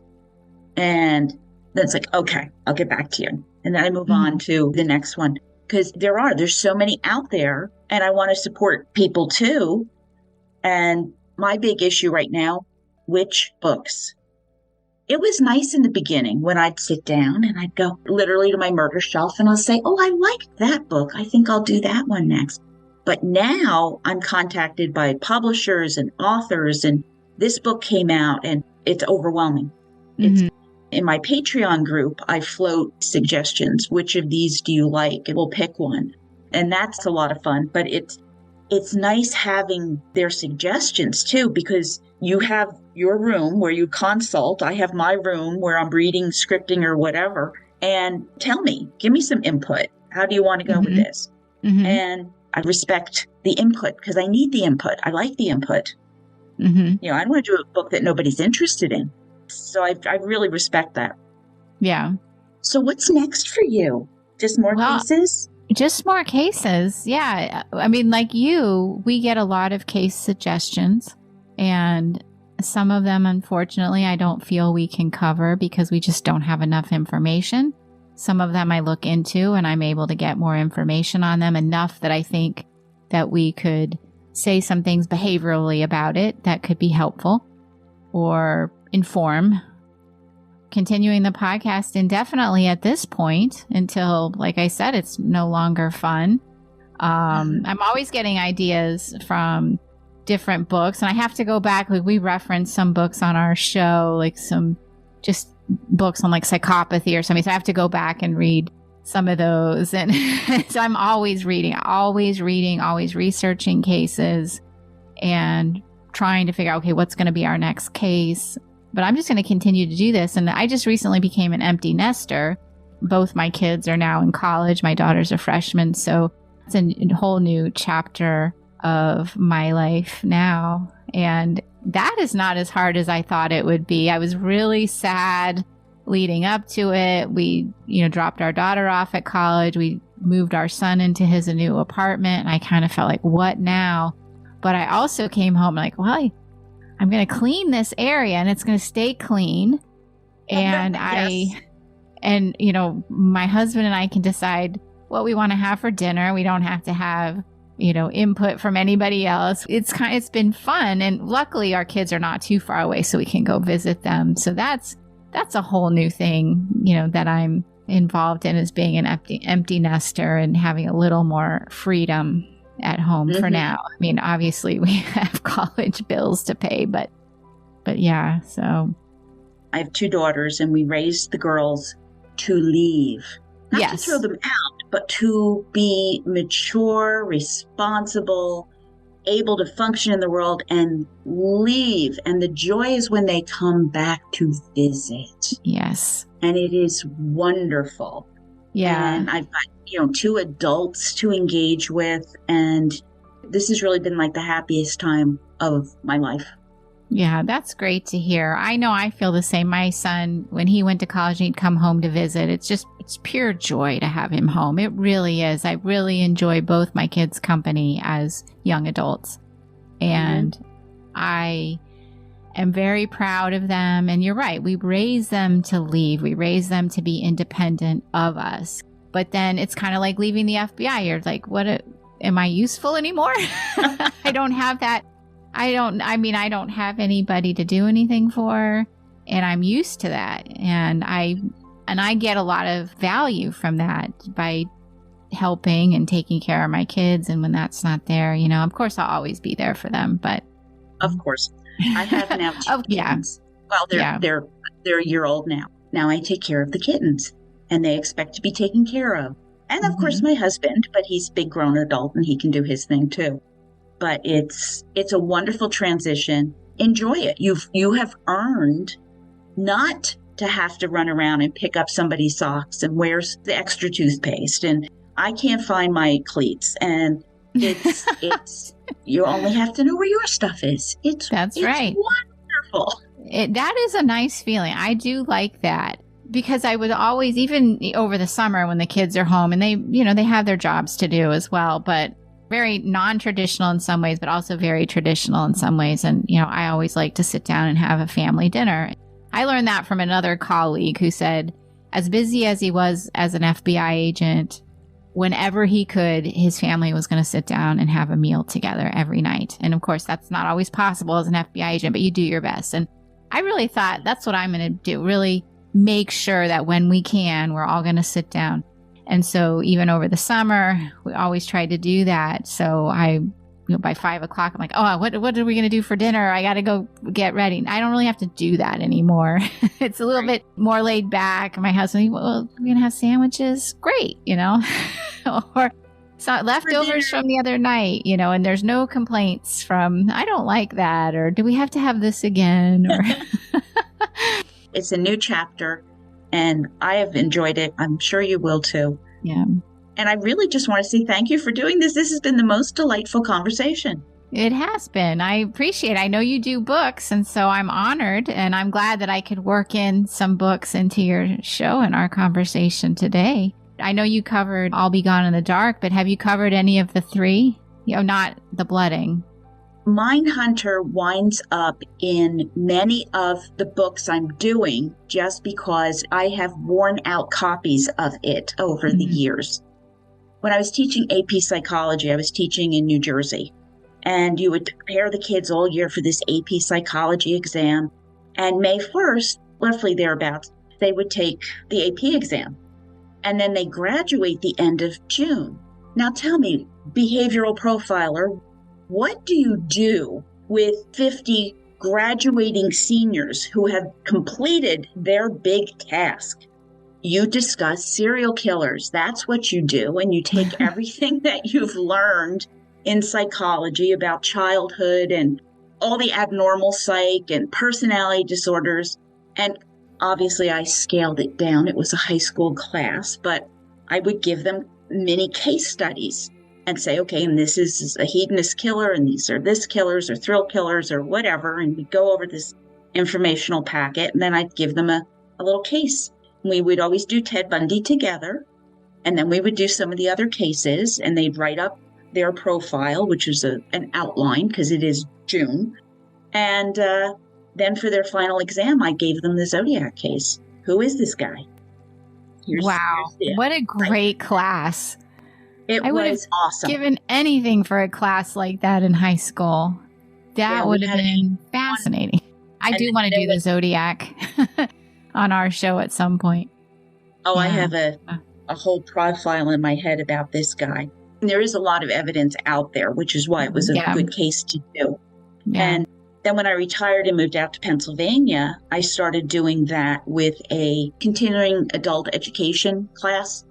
And then it's like, okay, I'll get back to you. And then I move on to the next one. Because there's so many out there, and I want to support people too. And my big issue right now, which books? It was nice in the beginning when I'd sit down and I'd go literally to my murder shelf and I'll say, oh, I liked that book. I think I'll do that one next. But now I'm contacted by publishers and authors, and this book came out and it's overwhelming. It's in my Patreon group, I float suggestions. Which of these do you like? And we'll pick one. And that's a lot of fun. But it's nice having their suggestions too, because you have your room where you consult. I have my room where I'm reading, scripting, or whatever. And give me some input. How do you want to go with this? And I respect the input because I need the input. I like the input. I don't want to do a book that nobody's interested in. So I really respect that. Yeah. So what's next for you? Just more cases? Just more cases. Yeah. I mean, like you, we get a lot of case suggestions, and some of them, unfortunately, I don't feel we can cover because we just don't have enough information. Some of them I look into and I'm able to get more information on them, enough that I think that we could say some things behaviorally about it that could be helpful or inform. Continuing the podcast indefinitely at this point until, like I said, it's no longer fun. I'm always getting ideas from different books, and I have to go back. Like, we reference some books on our show, like some just books on like psychopathy or something. So I have to go back and read some of those. And so I'm always reading, always researching cases and trying to figure out, okay, what's going to be our next case. But I'm just going to continue to do this. And I just recently became an empty nester. Both my kids are now in college. My daughter's a freshman. So it's a whole new chapter of my life now. And that is not as hard as I thought it would be. I was really sad leading up to it. We, dropped our daughter off at college. We moved our son into his new apartment. And I kind of felt like, what now? But I also came home like, well, I'm going to clean this area and it's going to stay clean. And my husband and I can decide what we want to have for dinner. We don't have to have, input from anybody else. It's been fun. And luckily our kids are not too far away, so we can go visit them. So that's a whole new thing, that I'm involved in, is being an empty nester and having a little more freedom. at home for now. I mean, obviously we have college bills to pay, but yeah, so. I have 2 daughters, and we raised the girls to leave. Not Yes. to throw them out, but to be mature, responsible, able to function in the world and leave. And the joy is when they come back to visit. Yes. And it is wonderful. Yeah. And I've got, 2 adults to engage with. And this has really been like the happiest time of my life. Yeah, that's great to hear. I know I feel the same. My son, when he went to college and he'd come home to visit, it's pure joy to have him home. It really is. I really enjoy both my kids' company as young adults. And I am very proud of them. And you're right. We raise them to leave. We raise them to be independent of us. But then it's kind of like leaving the FBI. You're like, am I useful anymore? I don't have that. I don't have anybody to do anything for, and I'm used to that. And I get a lot of value from that by helping and taking care of my kids. And when that's not there, of course I'll always be there for them, but. Of course. I have now 2 kittens. Well, they're a year old now. Now I take care of the kittens, and they expect to be taken care of. And of course my husband, but he's a big grown adult and he can do his thing too. But it's a wonderful transition. Enjoy it. You have earned not to have to run around and pick up somebody's socks and where's the extra toothpaste and I can't find my cleats, and it's you only have to know where your stuff is. That's right. Wonderful. That is a nice feeling. I do like that. Because I would always, even over the summer when the kids are home and they have their jobs to do as well, but very non-traditional in some ways, but also very traditional in some ways. And, I always like to sit down and have a family dinner. I learned that from another colleague who said, as busy as he was as an FBI agent, whenever he could, his family was going to sit down and have a meal together every night. And of course, that's not always possible as an FBI agent, but you do your best. And I really thought that's what I'm going to do, really make sure that when we can, we're all going to sit down. And so even over the summer, we always tried to do that. So by 5 o'clock, I'm like, oh, what are we going to do for dinner? I got to go get ready. I don't really have to do that anymore. It's a little bit more laid back. My husband, well, we're going to have sandwiches. Great, or leftovers from the other night, and there's no complaints from, I don't like that, or do we have to have this again? Or It's a new chapter. And I have enjoyed it. I'm sure you will too. Yeah. And I really just want to say thank you for doing this. This has been the most delightful conversation. It has been. I appreciate it. I know you do books, and so I'm honored, and I'm glad that I could work in some books into your show and our conversation today. I know you covered I'll Be Gone in the Dark, but have you covered any of the 3? Not the blooding. Mindhunter winds up in many of the books I'm doing just because I have worn out copies of it over the years. When I was teaching AP psychology, I was teaching in New Jersey, and you would prepare the kids all year for this AP psychology exam. And May 1st, roughly thereabouts, they would take the AP exam. And then they graduate the end of June. Now tell me, behavioral profiler, what do you do with 50 graduating seniors who have completed their big task? You discuss serial killers. That's what you do. And you take everything that you've learned in psychology about childhood and all the abnormal psych and personality disorders. And obviously I scaled it down. It was a high school class, but I would give them mini case studies and say, okay, and this is a hedonist killer, and these are this killers or thrill killers or whatever. And we'd go over this informational packet, and then I'd give them a little case. We would always do Ted Bundy together, and then we would do some of the other cases, and they'd write up their profile, which was an outline because it is June. And then for their final exam, I gave them the Zodiac case. Who is this guy? Wow. What a great class. I would have awesome. Given anything for a class like that in high school. That would have been fascinating. I do want to do the Zodiac on our show at some point. Oh, yeah. I have a whole profile in my head about this guy. There is a lot of evidence out there, which is why it was a good case to do. Yeah. And then when I retired and moved out to Pennsylvania, I started doing that with a continuing adult education class.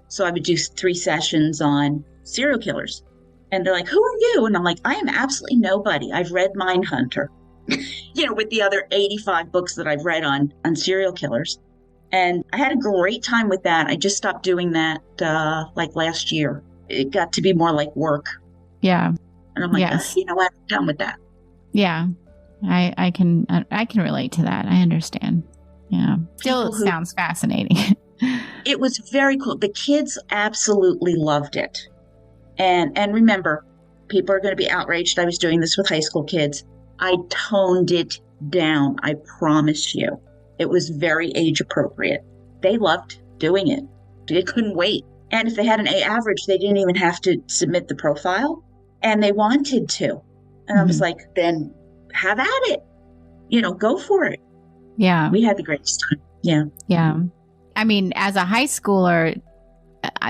So I would do 3 sessions on serial killers. And they're like, who are you? And I'm like, I am absolutely nobody. I've read Mindhunter, with the other 85 books that I've read on serial killers. And I had a great time with that. I just stopped doing that like last year. It got to be more like work. Yeah. And I'm like, you know what? I'm done with that. Yeah. I can relate to that. I understand. Yeah. Still sounds fascinating. It was very cool. The kids absolutely loved it. And remember, people are going to be outraged. I was doing this with high school kids. I toned it down. I promise you. It was very age appropriate. They loved doing it. They couldn't wait. And if they had an A average, they didn't even have to submit the profile. And they wanted to. And I was like, then have at it. Go for it. Yeah. We had the greatest time. Yeah. Yeah. I mean, as a high schooler,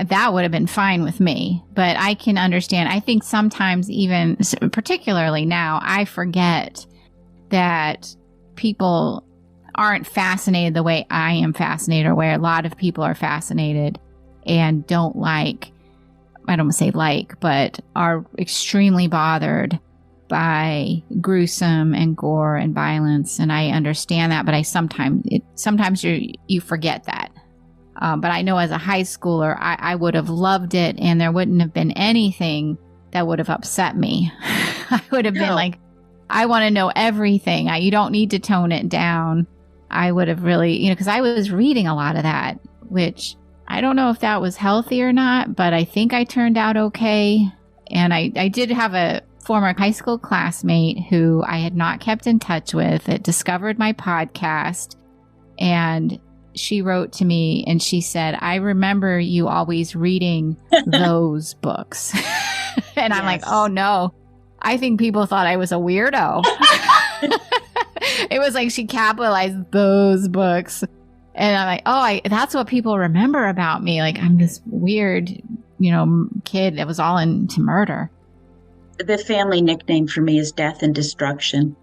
that would have been fine with me. But I can understand. I think sometimes even, particularly now, I forget that people aren't fascinated the way I am fascinated, or where a lot of people are fascinated and don't like, I don't want to say but are extremely bothered by gruesome and gore and violence. And I understand that, but sometimes you forget that. But I know as a high schooler, I would have loved it, and there wouldn't have been anything that would have upset me. I would have been like, I want to know everything. You don't need to tone it down. I would have really, because I was reading a lot of that, which I don't know if that was healthy or not, but I think I turned out okay. And I did have a former high school classmate who I had not kept in touch with that discovered my podcast. And she wrote to me and she said, I remember you always reading those books. And I'm like, oh no, I think people thought I was a weirdo. It was like she capitalized those books. And I'm like, that's what people remember about me. Like, I'm this weird, kid that was all into murder. The family nickname for me is Death and Destruction.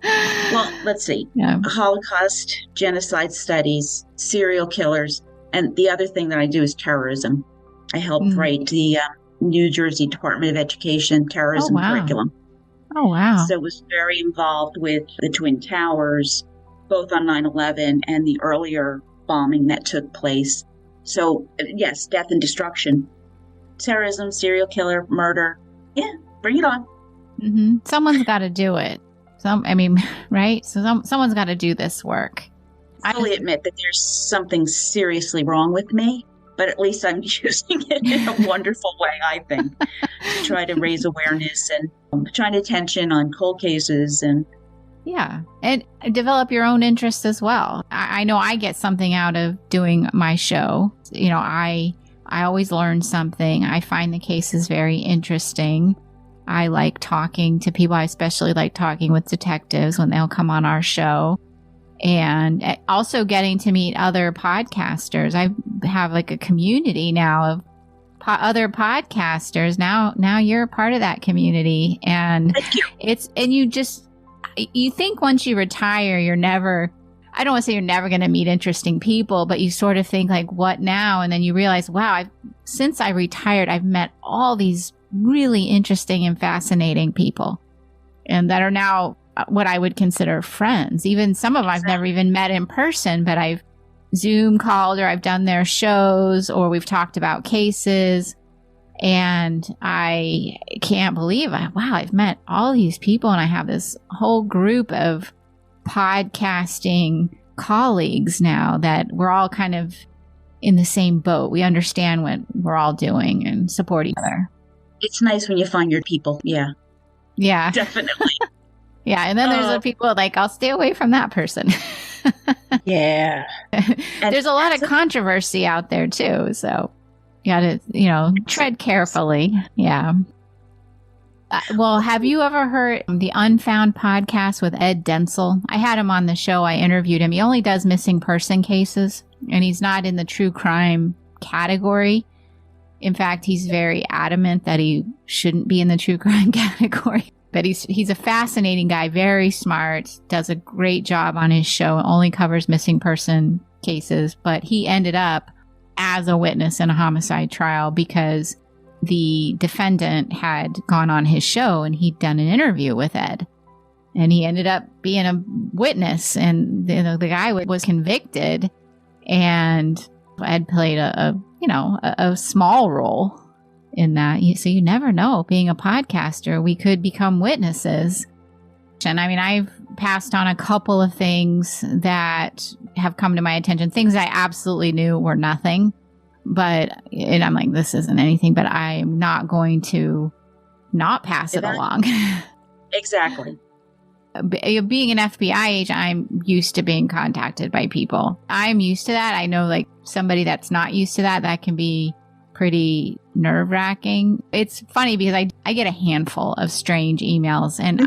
Well, let's see. Yeah. Holocaust, genocide studies, serial killers, and the other thing that I do is terrorism. I helped write the New Jersey Department of Education terrorism curriculum. Oh, wow. So it was very involved with the Twin Towers, both on 9/11 and the earlier bombing that took place. So, yes, death and destruction. Terrorism, serial killer, murder. Yeah, bring it on. Mm-hmm. Someone's got to do it. Right? So someone's got to do this work. I fully admit that there's something seriously wrong with me, but at least I'm using it in a wonderful way, I think, to try to raise awareness and trying attention on cold cases and yeah, and develop your own interests as well. I know I get something out of doing my show. I always learn something. I find the cases very interesting. I like talking to people. I especially like talking with detectives when they'll come on our show. And also getting to meet other podcasters. I have like a community now of other podcasters. Now you're a part of that community. And you think once you retire, you're never, I don't want to say you're never going to meet interesting people, but you sort of think like, what now? And then you realize, wow, since I retired, I've met all these really interesting and fascinating people, and that are now what I would consider friends. Even some of them I've never even met in person, but I've Zoom called, or I've done their shows, or we've talked about cases. And I can't believe I've met all these people, and I have this whole group of podcasting colleagues now that we're all kind of in the same boat. We understand what we're all doing and support each other. It's nice when you find your people. Yeah. Yeah. Definitely. Yeah. And then there's the people like, I'll stay away from that person. Yeah. There's a lot of controversy out there too. So you got to, tread carefully. Yeah. Well, have you ever heard the Unfound podcast with Ed Densel? I had him on the show. I interviewed him. He only does missing person cases, and he's not in the true crime category. In fact, he's very adamant that he shouldn't be in the true crime category. But he's a fascinating guy, very smart, does a great job on his show, only covers missing person cases. But he ended up as a witness in a homicide trial because the defendant had gone on his show and he'd done an interview with Ed. And he ended up being a witness, and the guy was convicted, and Ed played a small role in that. So you never know. Being a podcaster, we could become witnesses. And I mean, I've passed on a couple of things that have come to my attention, things I absolutely knew were nothing. And I'm like, this isn't anything, but I'm not going to not pass it along. Exactly. Being an FBI agent, I'm used to being contacted by people. I'm used to that. I know, like, somebody that's not used to that can be pretty nerve-wracking. It's funny because I get a handful of strange emails, and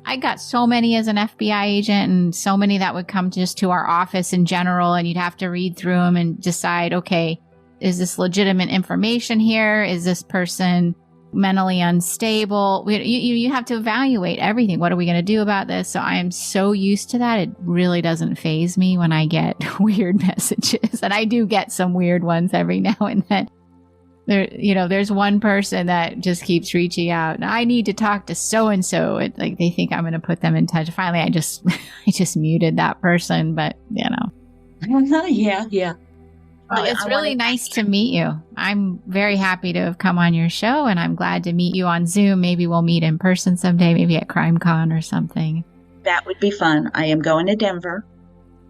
I got so many as an FBI agent, and so many that would come just to our office in general, and you'd have to read through them and decide, okay, is this legitimate information here? Is this person mentally unstable? You have to evaluate everything. What are we going to do about this? So I am so used to that. It really doesn't faze me when I get weird messages. And I do get some weird ones every now and then. There's one person that just keeps reaching out. I need to talk to so-and-so. Like, they think I'm going to put them in touch. Finally, I just muted that person, but Yeah. Well, it's really nice to meet you. I'm very happy to have come on your show, and I'm glad to meet you on Zoom. Maybe we'll meet in person someday, maybe at CrimeCon or something. That would be fun. I am going to Denver.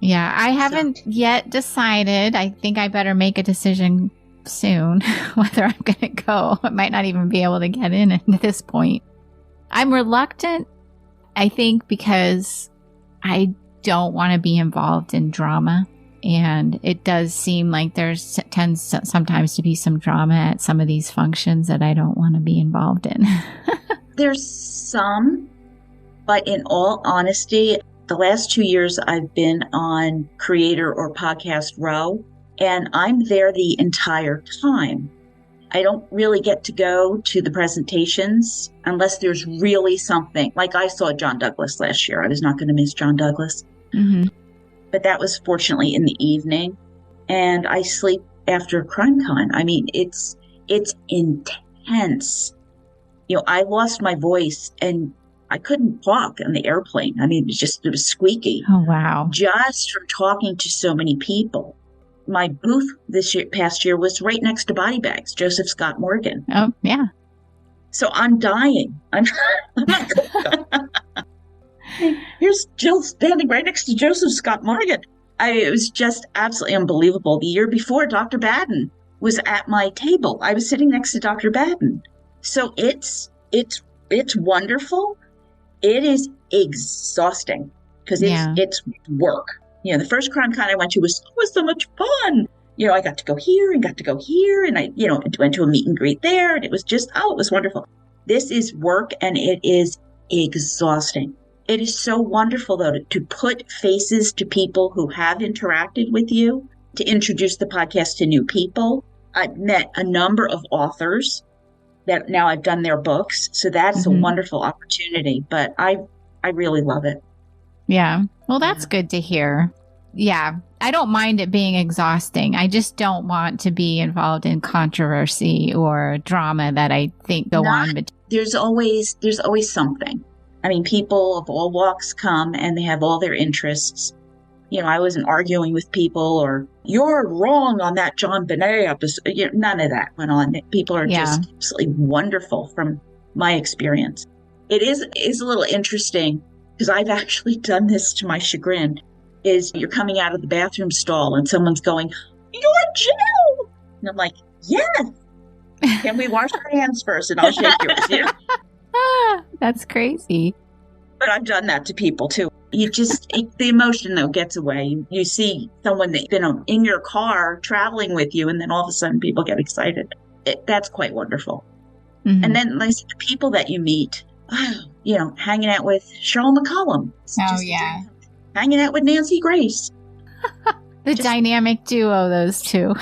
Yeah, I haven't yet decided. I think I better make a decision soon whether I'm going to go. I might not even be able to get in at this point. I'm reluctant, I think, because I don't want to be involved in drama. And it does seem like tends sometimes to be some drama at some of these functions that I don't want to be involved in. There's some, but in all honesty, the last 2 years I've been on Creator or Podcast Row, and I'm there the entire time. I don't really get to go to the presentations unless there's really something. Like, I saw John Douglas last year. I was not going to miss John Douglas. Mm-hmm. But that was fortunately in the evening, and I sleep after CrimeCon. I mean, it's intense. I lost my voice and I couldn't talk on the airplane. I mean, it was squeaky. Oh, wow. Just from talking to so many people. My booth past year was right next to Body Bags, Joseph Scott Morgan. Oh, yeah. So I'm dying. I'm not Here's Jill standing right next to Joseph Scott Morgan. It was just absolutely unbelievable. The year before, Dr. Baden was at my table. I was sitting next to Dr. Baden. So it's wonderful. It is exhausting because it's work. The first CrimeCon I went to was so much fun. I got to go here and got to go here, and I went to a meet and greet there, and it was just, it was wonderful. This is work, and it is exhausting. It is so wonderful, though, to put faces to people who have interacted with you, to introduce the podcast to new people. I've met a number of authors that now I've done their books. So that's a wonderful opportunity, but I really love it. Yeah. Well, that's good to hear. Yeah. I don't mind it being exhausting. I just don't want to be involved in controversy or drama that I think go on. But there's always something. I mean, people of all walks come and they have all their interests. I wasn't arguing with people or you're wrong on that JonBenet episode. None of that went on. People are just absolutely wonderful from my experience. It is a little interesting because I've actually done this to my chagrin. Is you're coming out of the bathroom stall and someone's going, "You're Jill," and I'm like, "Yes." Can we wash our hands first and I'll shake yours? That's crazy. But I've done that to people too. The emotion though gets away. You see someone that's been in your car traveling with you, and then all of a sudden people get excited. That's quite wonderful. Mm-hmm. And then, like, the people that you meet, hanging out with Cheryl McCollum. Hanging out with Nancy Grace. The dynamic duo, those two.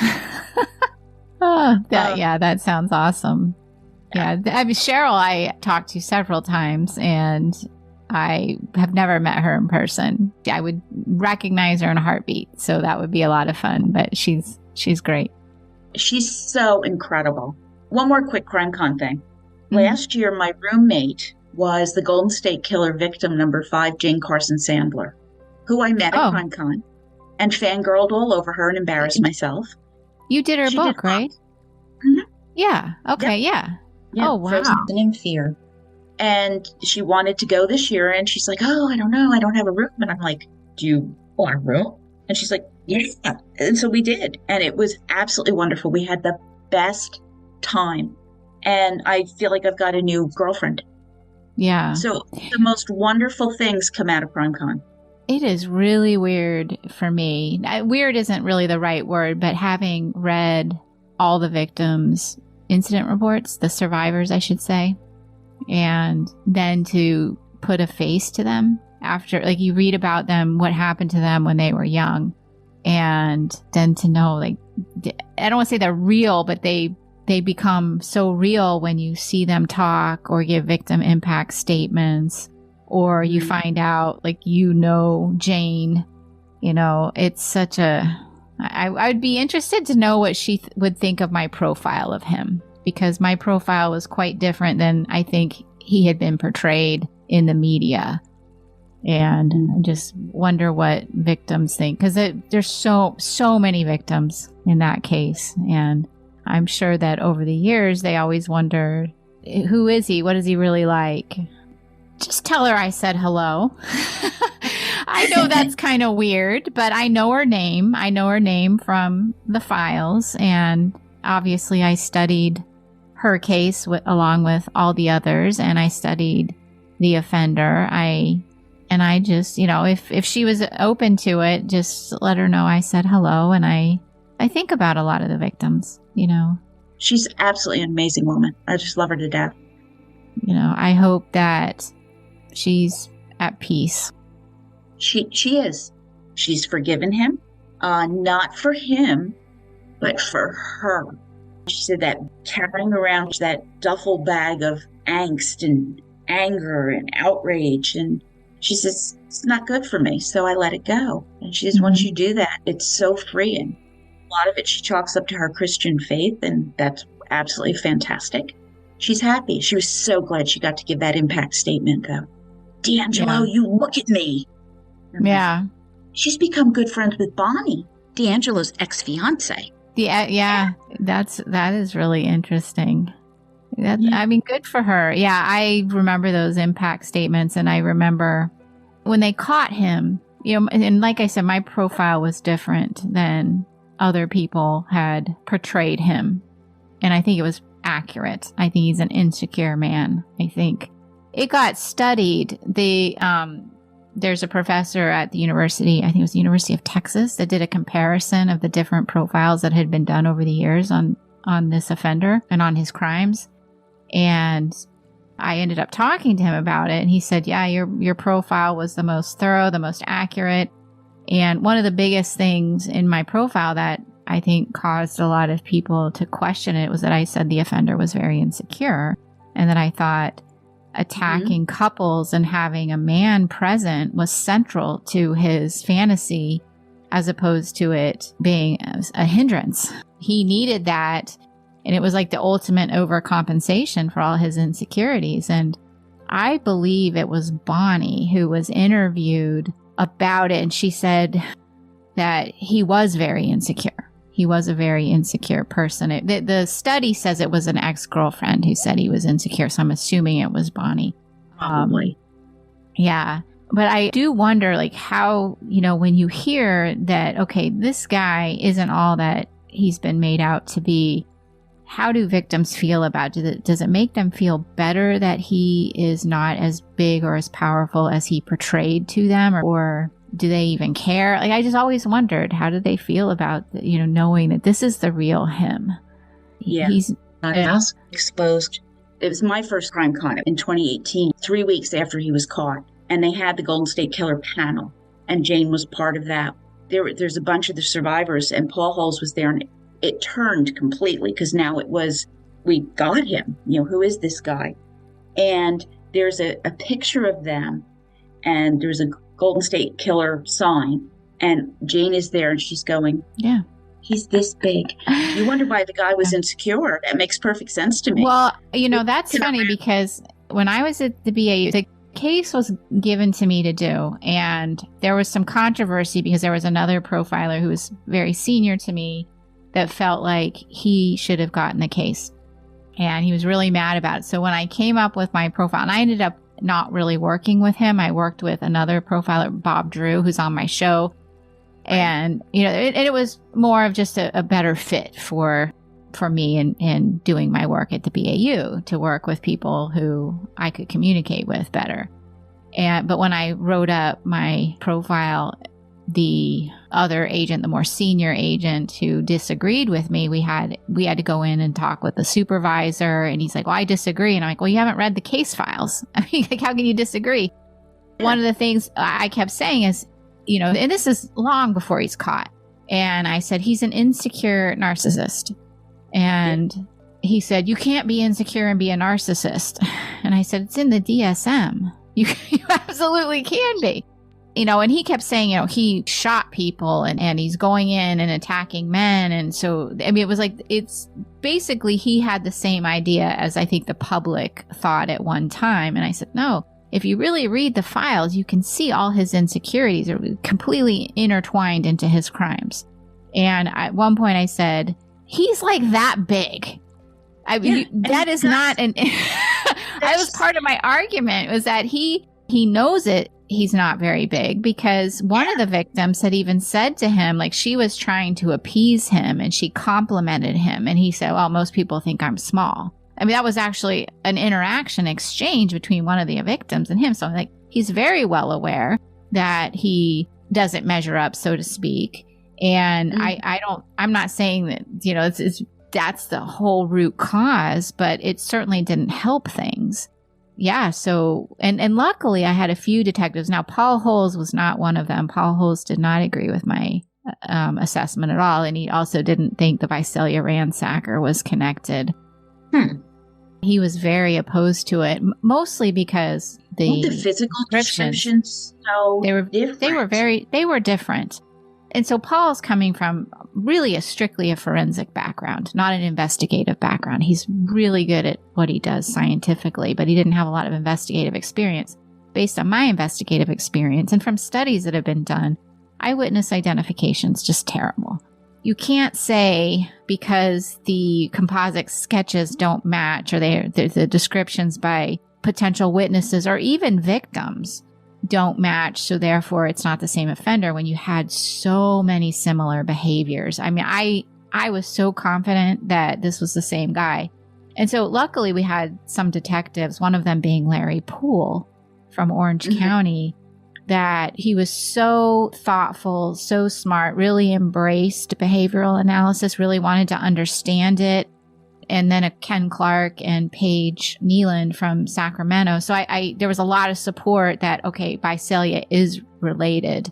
Oh, that sounds awesome. Yeah, I mean, Cheryl, I talked to several times, and I have never met her in person. I would recognize her in a heartbeat, so that would be a lot of fun. But she's great. She's so incredible. One more quick CrimeCon thing. Last year, my roommate was the Golden State Killer victim number 5, Jane Carson Sandler, who I met at CrimeCon and fangirled all over her and embarrassed myself. You did her book, right? Mm-hmm. Yeah. Okay. Yep. Yeah. Oh, wow. Frozen in Fear. And she wanted to go this year, and she's like, oh, I don't know. I don't have a room. And I'm like, do you want a room? And she's like, yeah. And so we did. And it was absolutely wonderful. We had the best time. And I feel like I've got a new girlfriend. Yeah. So the most wonderful things come out of CrimeCon. It is really weird for me. Weird isn't really the right word, but having read all the victims' incident reports, the survivors, I should say, and then to put a face to them after, like, you read about them, what happened to them when they were young, and then to know, like, I don't want to say they're real, but they become so real when you see them talk or give victim impact statements, or you find out, like, Jane, it's such I'd be interested to know what she would think of my profile of him, because my profile was quite different than I think he had been portrayed in the media. And I just wonder what victims think, because there's so many victims in that case. And I'm sure that over the years, they always wonder, who is he? What is he really like? Just tell her I said hello. I know that's kind of weird, but I know her name. I know her name from the files. And obviously I studied her case along with all the others. And I studied the offender. And I just, if she was open to it, just let her know I said hello. And I think about a lot of the victims, She's absolutely an amazing woman. I just love her to death. I hope that she's at peace. She is. She's forgiven him. Not for him, but for her. She said that carrying around that duffel bag of angst and anger and outrage, and she says, it's not good for me, so I let it go. And she says, once you do that, it's so freeing. A lot of it she chalks up to her Christian faith, and that's absolutely fantastic. She's happy. She was so glad she got to give that impact statement, though. DeAngelo, you look at me. Yeah. She's become good friends with Bonnie, DeAngelo's ex-fiance. That is really interesting. I mean, good for her. Yeah, I remember those impact statements, and I remember when they caught him, and like I said, my profile was different than other people had portrayed him. And I think it was accurate. I think he's an insecure man. I think it got studied. There's a professor at the university, I think it was the University of Texas, that did a comparison of the different profiles that had been done over the years on this offender and on his crimes. And I ended up talking to him about it. And he said, yeah, your profile was the most thorough, the most accurate. And one of the biggest things in my profile that I think caused a lot of people to question it was that I said the offender was very insecure, and that I thought attacking couples and having a man present was central to his fantasy, as opposed to it being a hindrance. He needed that, and it was like the ultimate overcompensation for all his insecurities. And I believe it was Bonnie who was interviewed about it, and she said that he was very insecure. He was a very insecure person. The study says it was an ex-girlfriend who said he was insecure, so I'm assuming it was Bonnie. Probably. Yeah. But I do wonder, like, how, when you hear that, okay, this guy isn't all that he's been made out to be, how do victims feel about it? Does it make them feel better that he is not as big or as powerful as he portrayed to them, or do they even care? Like, I just always wondered, how do they feel about, knowing that this is the real him? Yeah. He's exposed. It was my first CrimeCon in 2018, 3 weeks after he was caught. And they had the Golden State Killer panel, and Jane was part of that. There's a bunch of the survivors, and Paul Holes was there, and it turned completely because now it was, we got him. Who is this guy? And there's a picture of them, and there's a Golden State Killer sign, and Jane is there, and she's going, yeah, he's this big. You wonder why the guy was insecure. That makes perfect sense to me. Well, that's funny because when I was at the BAU, the case was given to me to do, and there was some controversy because there was another profiler who was very senior to me that felt like he should have gotten the case, and he was really mad about it. So when I came up with my profile, and I ended up not really working with him, I worked with another profiler, Bob Drew, who's on my show, and it was more of just a better fit for me in doing my work at the BAU, to work with people who I could communicate with better. But when I wrote up my profile, the other agent, the more senior agent who disagreed with me, we had to go in and talk with the supervisor, and he's like, well, I disagree. And I'm like, well, you haven't read the case files. I mean, like, how can you disagree? One of the things I kept saying is, and this is long before he's caught. And I said, he's an insecure narcissist. And he said, you can't be insecure and be a narcissist. And I said, it's in the DSM. You absolutely can be. And he kept saying, he shot people and he's going in and attacking men. And so, I mean, it was like, it's basically, he had the same idea as I think the public thought at one time. And I said, no, if you really read the files, you can see all his insecurities are completely intertwined into his crimes. And at one point I said, he's like that big. I mean, that is not an, that was part of my argument, was that he knows it. He's not very big, because one of the victims had even said to him, like, she was trying to appease him and she complimented him. And he said, well, most people think I'm small. I mean, that was actually an interaction exchange between one of the victims and him. So I'm like, he's very well aware that he doesn't measure up, so to speak. And I'm not saying that, that's the whole root cause, but it certainly didn't help things. Yeah. So, and luckily I had a few detectives. Now, Paul Holes was not one of them. Paul Holes did not agree with my assessment at all. And he also didn't think the Visalia ransacker was connected. He was very opposed to it, mostly because the physical descriptions so different. They were different. And so Paul's coming from really strictly a forensic background, not an investigative background. He's really good at what he does scientifically, but he didn't have a lot of investigative experience. Based on my investigative experience and from studies that have been done, eyewitness identification's just terrible. You can't say because the composite sketches don't match, or the descriptions by potential witnesses or even victims don't match, so therefore it's not the same offender, when you had so many similar behaviors. I mean, I was so confident that this was the same guy. And so luckily we had some detectives, one of them being Larry Poole from Orange County, that he was so thoughtful, so smart, really embraced behavioral analysis, really wanted to understand it. And then a Ken Clark and Paige Neelan from Sacramento. So there was a lot of support that, okay, Visalia is related.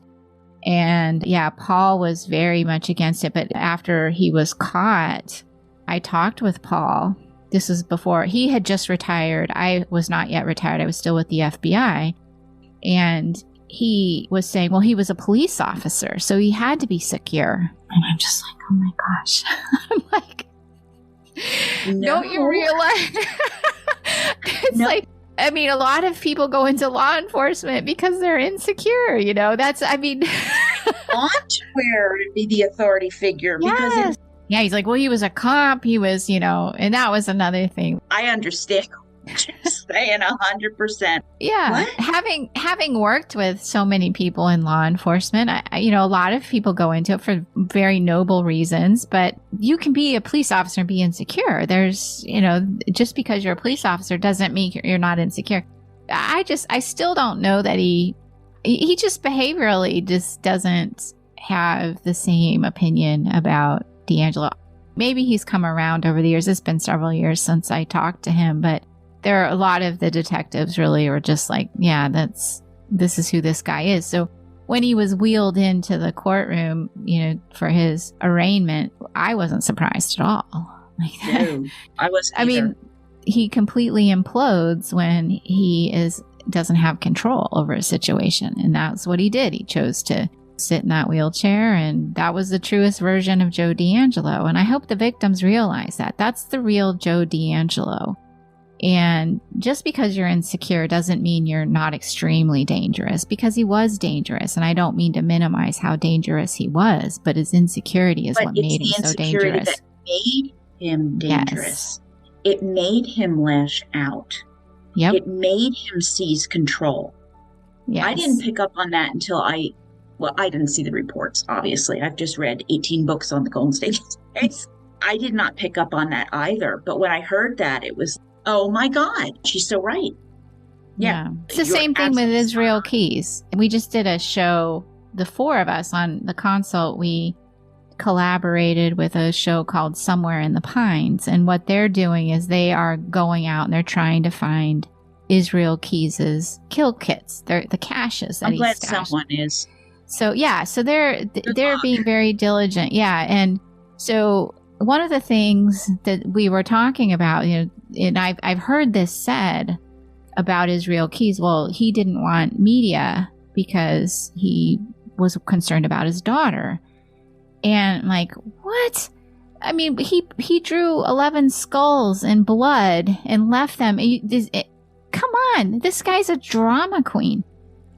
And yeah, Paul was very much against it. But after he was caught, I talked with Paul. This was before he had just retired. I was not yet retired. I was still with the FBI. And he was saying, well, he was a police officer, so he had to be secure. And I'm just like, oh my gosh. I'm like, no. Don't you realize? It's like, I mean, a lot of people go into law enforcement because they're insecure, that's, I mean. Want where to be the authority figure. Yes. Yeah, he's like, well, he was a cop. He was, and that was another thing. I understand. Just saying 100%. Yeah. What? Having worked with so many people in law enforcement, a lot of people go into it for very noble reasons, but you can be a police officer and be insecure. There's, just because you're a police officer doesn't mean you're not insecure. I still don't know that he just behaviorally just doesn't have the same opinion about DeAngelo. Maybe he's come around over the years. It's been several years since I talked to him, but there are a lot of the detectives really were just like, yeah, this is who this guy is. So when he was wheeled into the courtroom, for his arraignment, I wasn't surprised at all. No, I wasn't either. I mean, he completely implodes when he doesn't have control over a situation. And that's what he did. He chose to sit in that wheelchair. And that was the truest version of Joe DeAngelo. And I hope the victims realize that. That's the real Joe DeAngelo. And just because you're insecure doesn't mean you're not extremely dangerous, because he was dangerous. And I don't mean to minimize how dangerous he was, but his insecurity is what made him so dangerous. That made him dangerous. Yes. It made him lash out. Yep. It made him seize control. Yes. I didn't pick up on that until I didn't see the reports, obviously. I've just read 18 books on the Golden State case. I did not pick up on that either. But when I heard that, it was, oh my God, she's so right. Yeah. It's the same thing with Israel Keys. We just did a show, the four of us on the consult, we collaborated with a show called Somewhere in the Pines. And what they're doing is they are going out and they're trying to find Israel Keys's kill kits. They're the caches that I'm he glad stashed. Someone is. So yeah, so they're being very diligent. Yeah. And so one of the things that we were talking about, and I've heard this said about Israel Keys. Well, he didn't want media because he was concerned about his daughter. And like, what? I mean, he drew 11 skulls and blood and left them. Come on, this guy's a drama queen.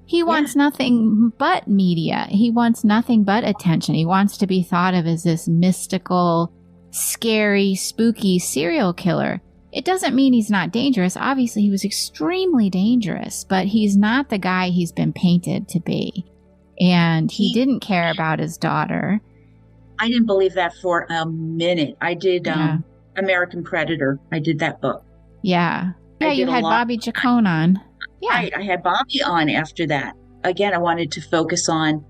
He wants nothing but media. He wants nothing but attention. He wants to be thought of as this mystical, scary, spooky serial killer. It doesn't mean he's not dangerous. Obviously, he was extremely dangerous, but he's not the guy he's been painted to be. And he didn't care about his daughter. I didn't believe that for a minute. I did American Predator. I did that book. Yeah. Yeah, you had Bobby Chacon on. Yeah. Right. I had Bobby on after that. Again, I wanted to focus on,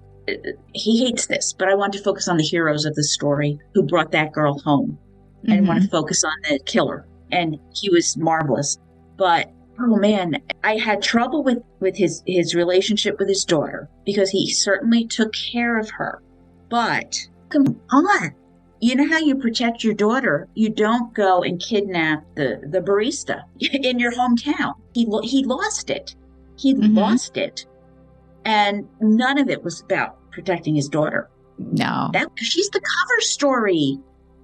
he hates this, but I wanted to focus on the heroes of the story who brought that girl home. Mm-hmm. And want to focus on the killer. And he was marvelous. But, oh man, I had trouble with his relationship with his daughter because he certainly took care of her. But, come on. You know how you protect your daughter? You don't go and kidnap the barista in your hometown. He lost it. He lost it. And none of it was about protecting his daughter. No. She's the cover story.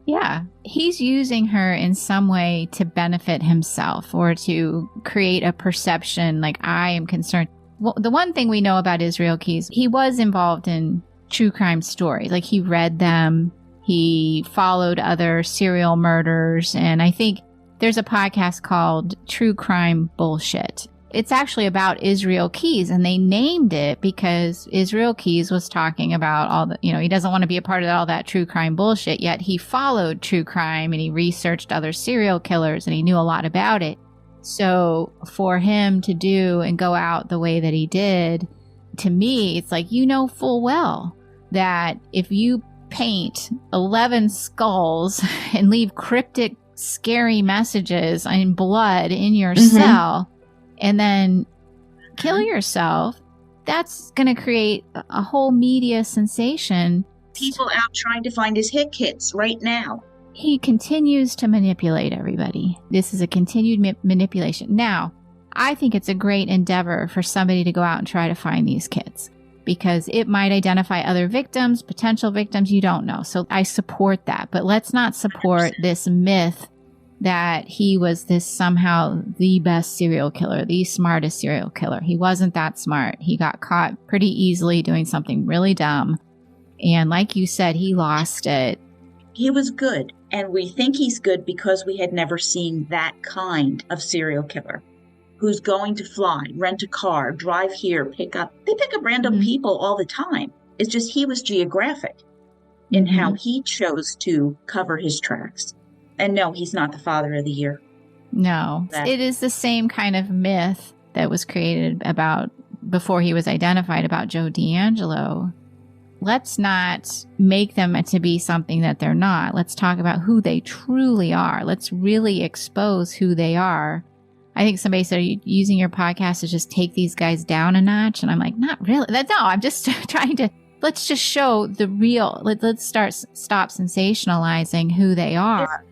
Yeah. He's using her in some way to benefit himself or to create a perception like, I am concerned. Well, the one thing we know about Israel Keys, he was involved in true crime stories. Like, he read them. He followed other serial murders. And I think there's a podcast called True Crime Bullshit. It's actually about Israel Keys, and they named it because Israel Keys was talking about all the, he doesn't want to be a part of all that true crime bullshit, yet he followed true crime and he researched other serial killers and he knew a lot about it. So for him to do and go out the way that he did, to me, it's like, full well that if you paint 11 skulls and leave cryptic, scary messages in blood in your cell and then kill yourself, that's going to create a whole media sensation. People out trying to find his hit kits right now. He continues to manipulate everybody. This is a continued manipulation. Now, I think it's a great endeavor for somebody to go out and try to find these kits, because it might identify other victims, potential victims, you don't know. So I support that. But let's not support this myth that he was this somehow the best serial killer, the smartest serial killer. He wasn't that smart. He got caught pretty easily doing something really dumb. And like you said, he lost it. He was good. And we think he's good because we had never seen that kind of serial killer who's going to fly, rent a car, drive here, they pick up random people all the time. It's just he was geographic in how he chose to cover his tracks. And no, he's not the father of the year. No, it is the same kind of myth that was created about before he was identified about Joe DeAngelo. Let's not make them to be something that they're not. Let's talk about who they truly are. Let's really expose who they are. I think somebody said, "Are you using your podcast to just take these guys down a notch?" And I'm like, not really. No, I'm just trying to, let's just show the real, let's stop sensationalizing who they are.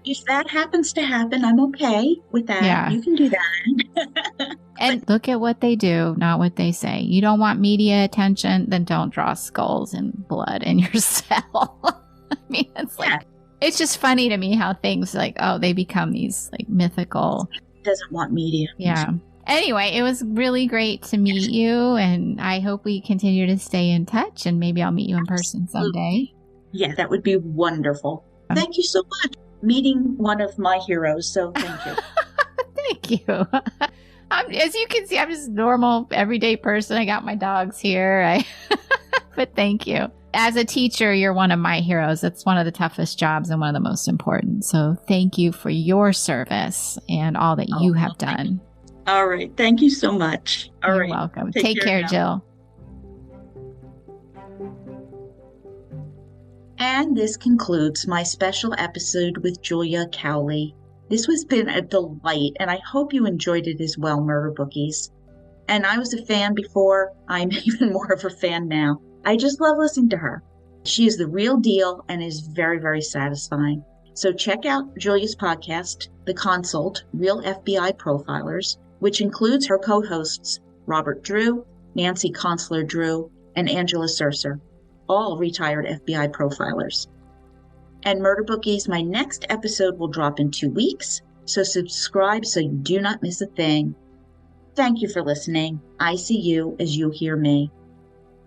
If that happens to happen, I'm okay with that. Yeah. You can do that. And look at what they do, not what they say. You don't want media attention, then don't draw skulls and blood in your cell. I mean, it's like, it's just funny to me how things like, oh, they become these like mythical. Doesn't want media. Yeah. Anyway, it was really great to meet you, and I hope we continue to stay in touch, and maybe I'll meet you in person someday. Yeah, that would be wonderful. Thank you so much. Meeting one of my heroes, so thank you. Thank you. As you can see, I'm just a normal, everyday person. I got my dogs here. But thank you. As a teacher, you're one of my heroes. It's one of the toughest jobs and one of the most important. So thank you for your service and all that you have done. All right. Thank you so much. You're welcome. Take care, now. Jill. And this concludes my special episode with Julia Cowley. This has been a delight, and I hope you enjoyed it as well, Murder Bookies. And I was a fan before. I'm even more of a fan now. I just love listening to her. She is the real deal and is very, very satisfying. So check out Julia's podcast, The Consult, Real FBI Profilers, which includes her co-hosts, Robert Drew, Nancy Consular Drew, and Angela Surser, all retired FBI profilers. And Murder Bookies, my next episode will drop in 2 weeks, so subscribe so you do not miss a thing. Thank you for listening. I see you as you hear me.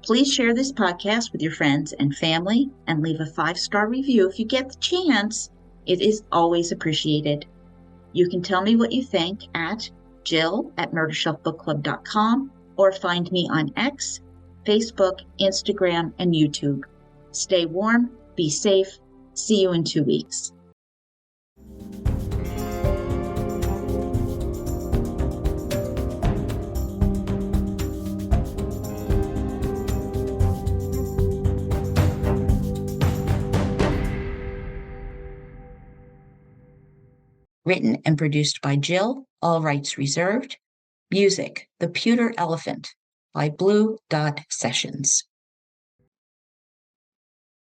Please share this podcast with your friends and family and leave a 5-star review if you get the chance. It is always appreciated. You can tell me what you think at jill@murdershelfbookclub.com or find me on X, Facebook, Instagram, and YouTube. Stay warm, be safe. See you in 2 weeks. Written and produced by Jill, all rights reserved. Music, The Pewter Elephant by Blue Dot Sessions.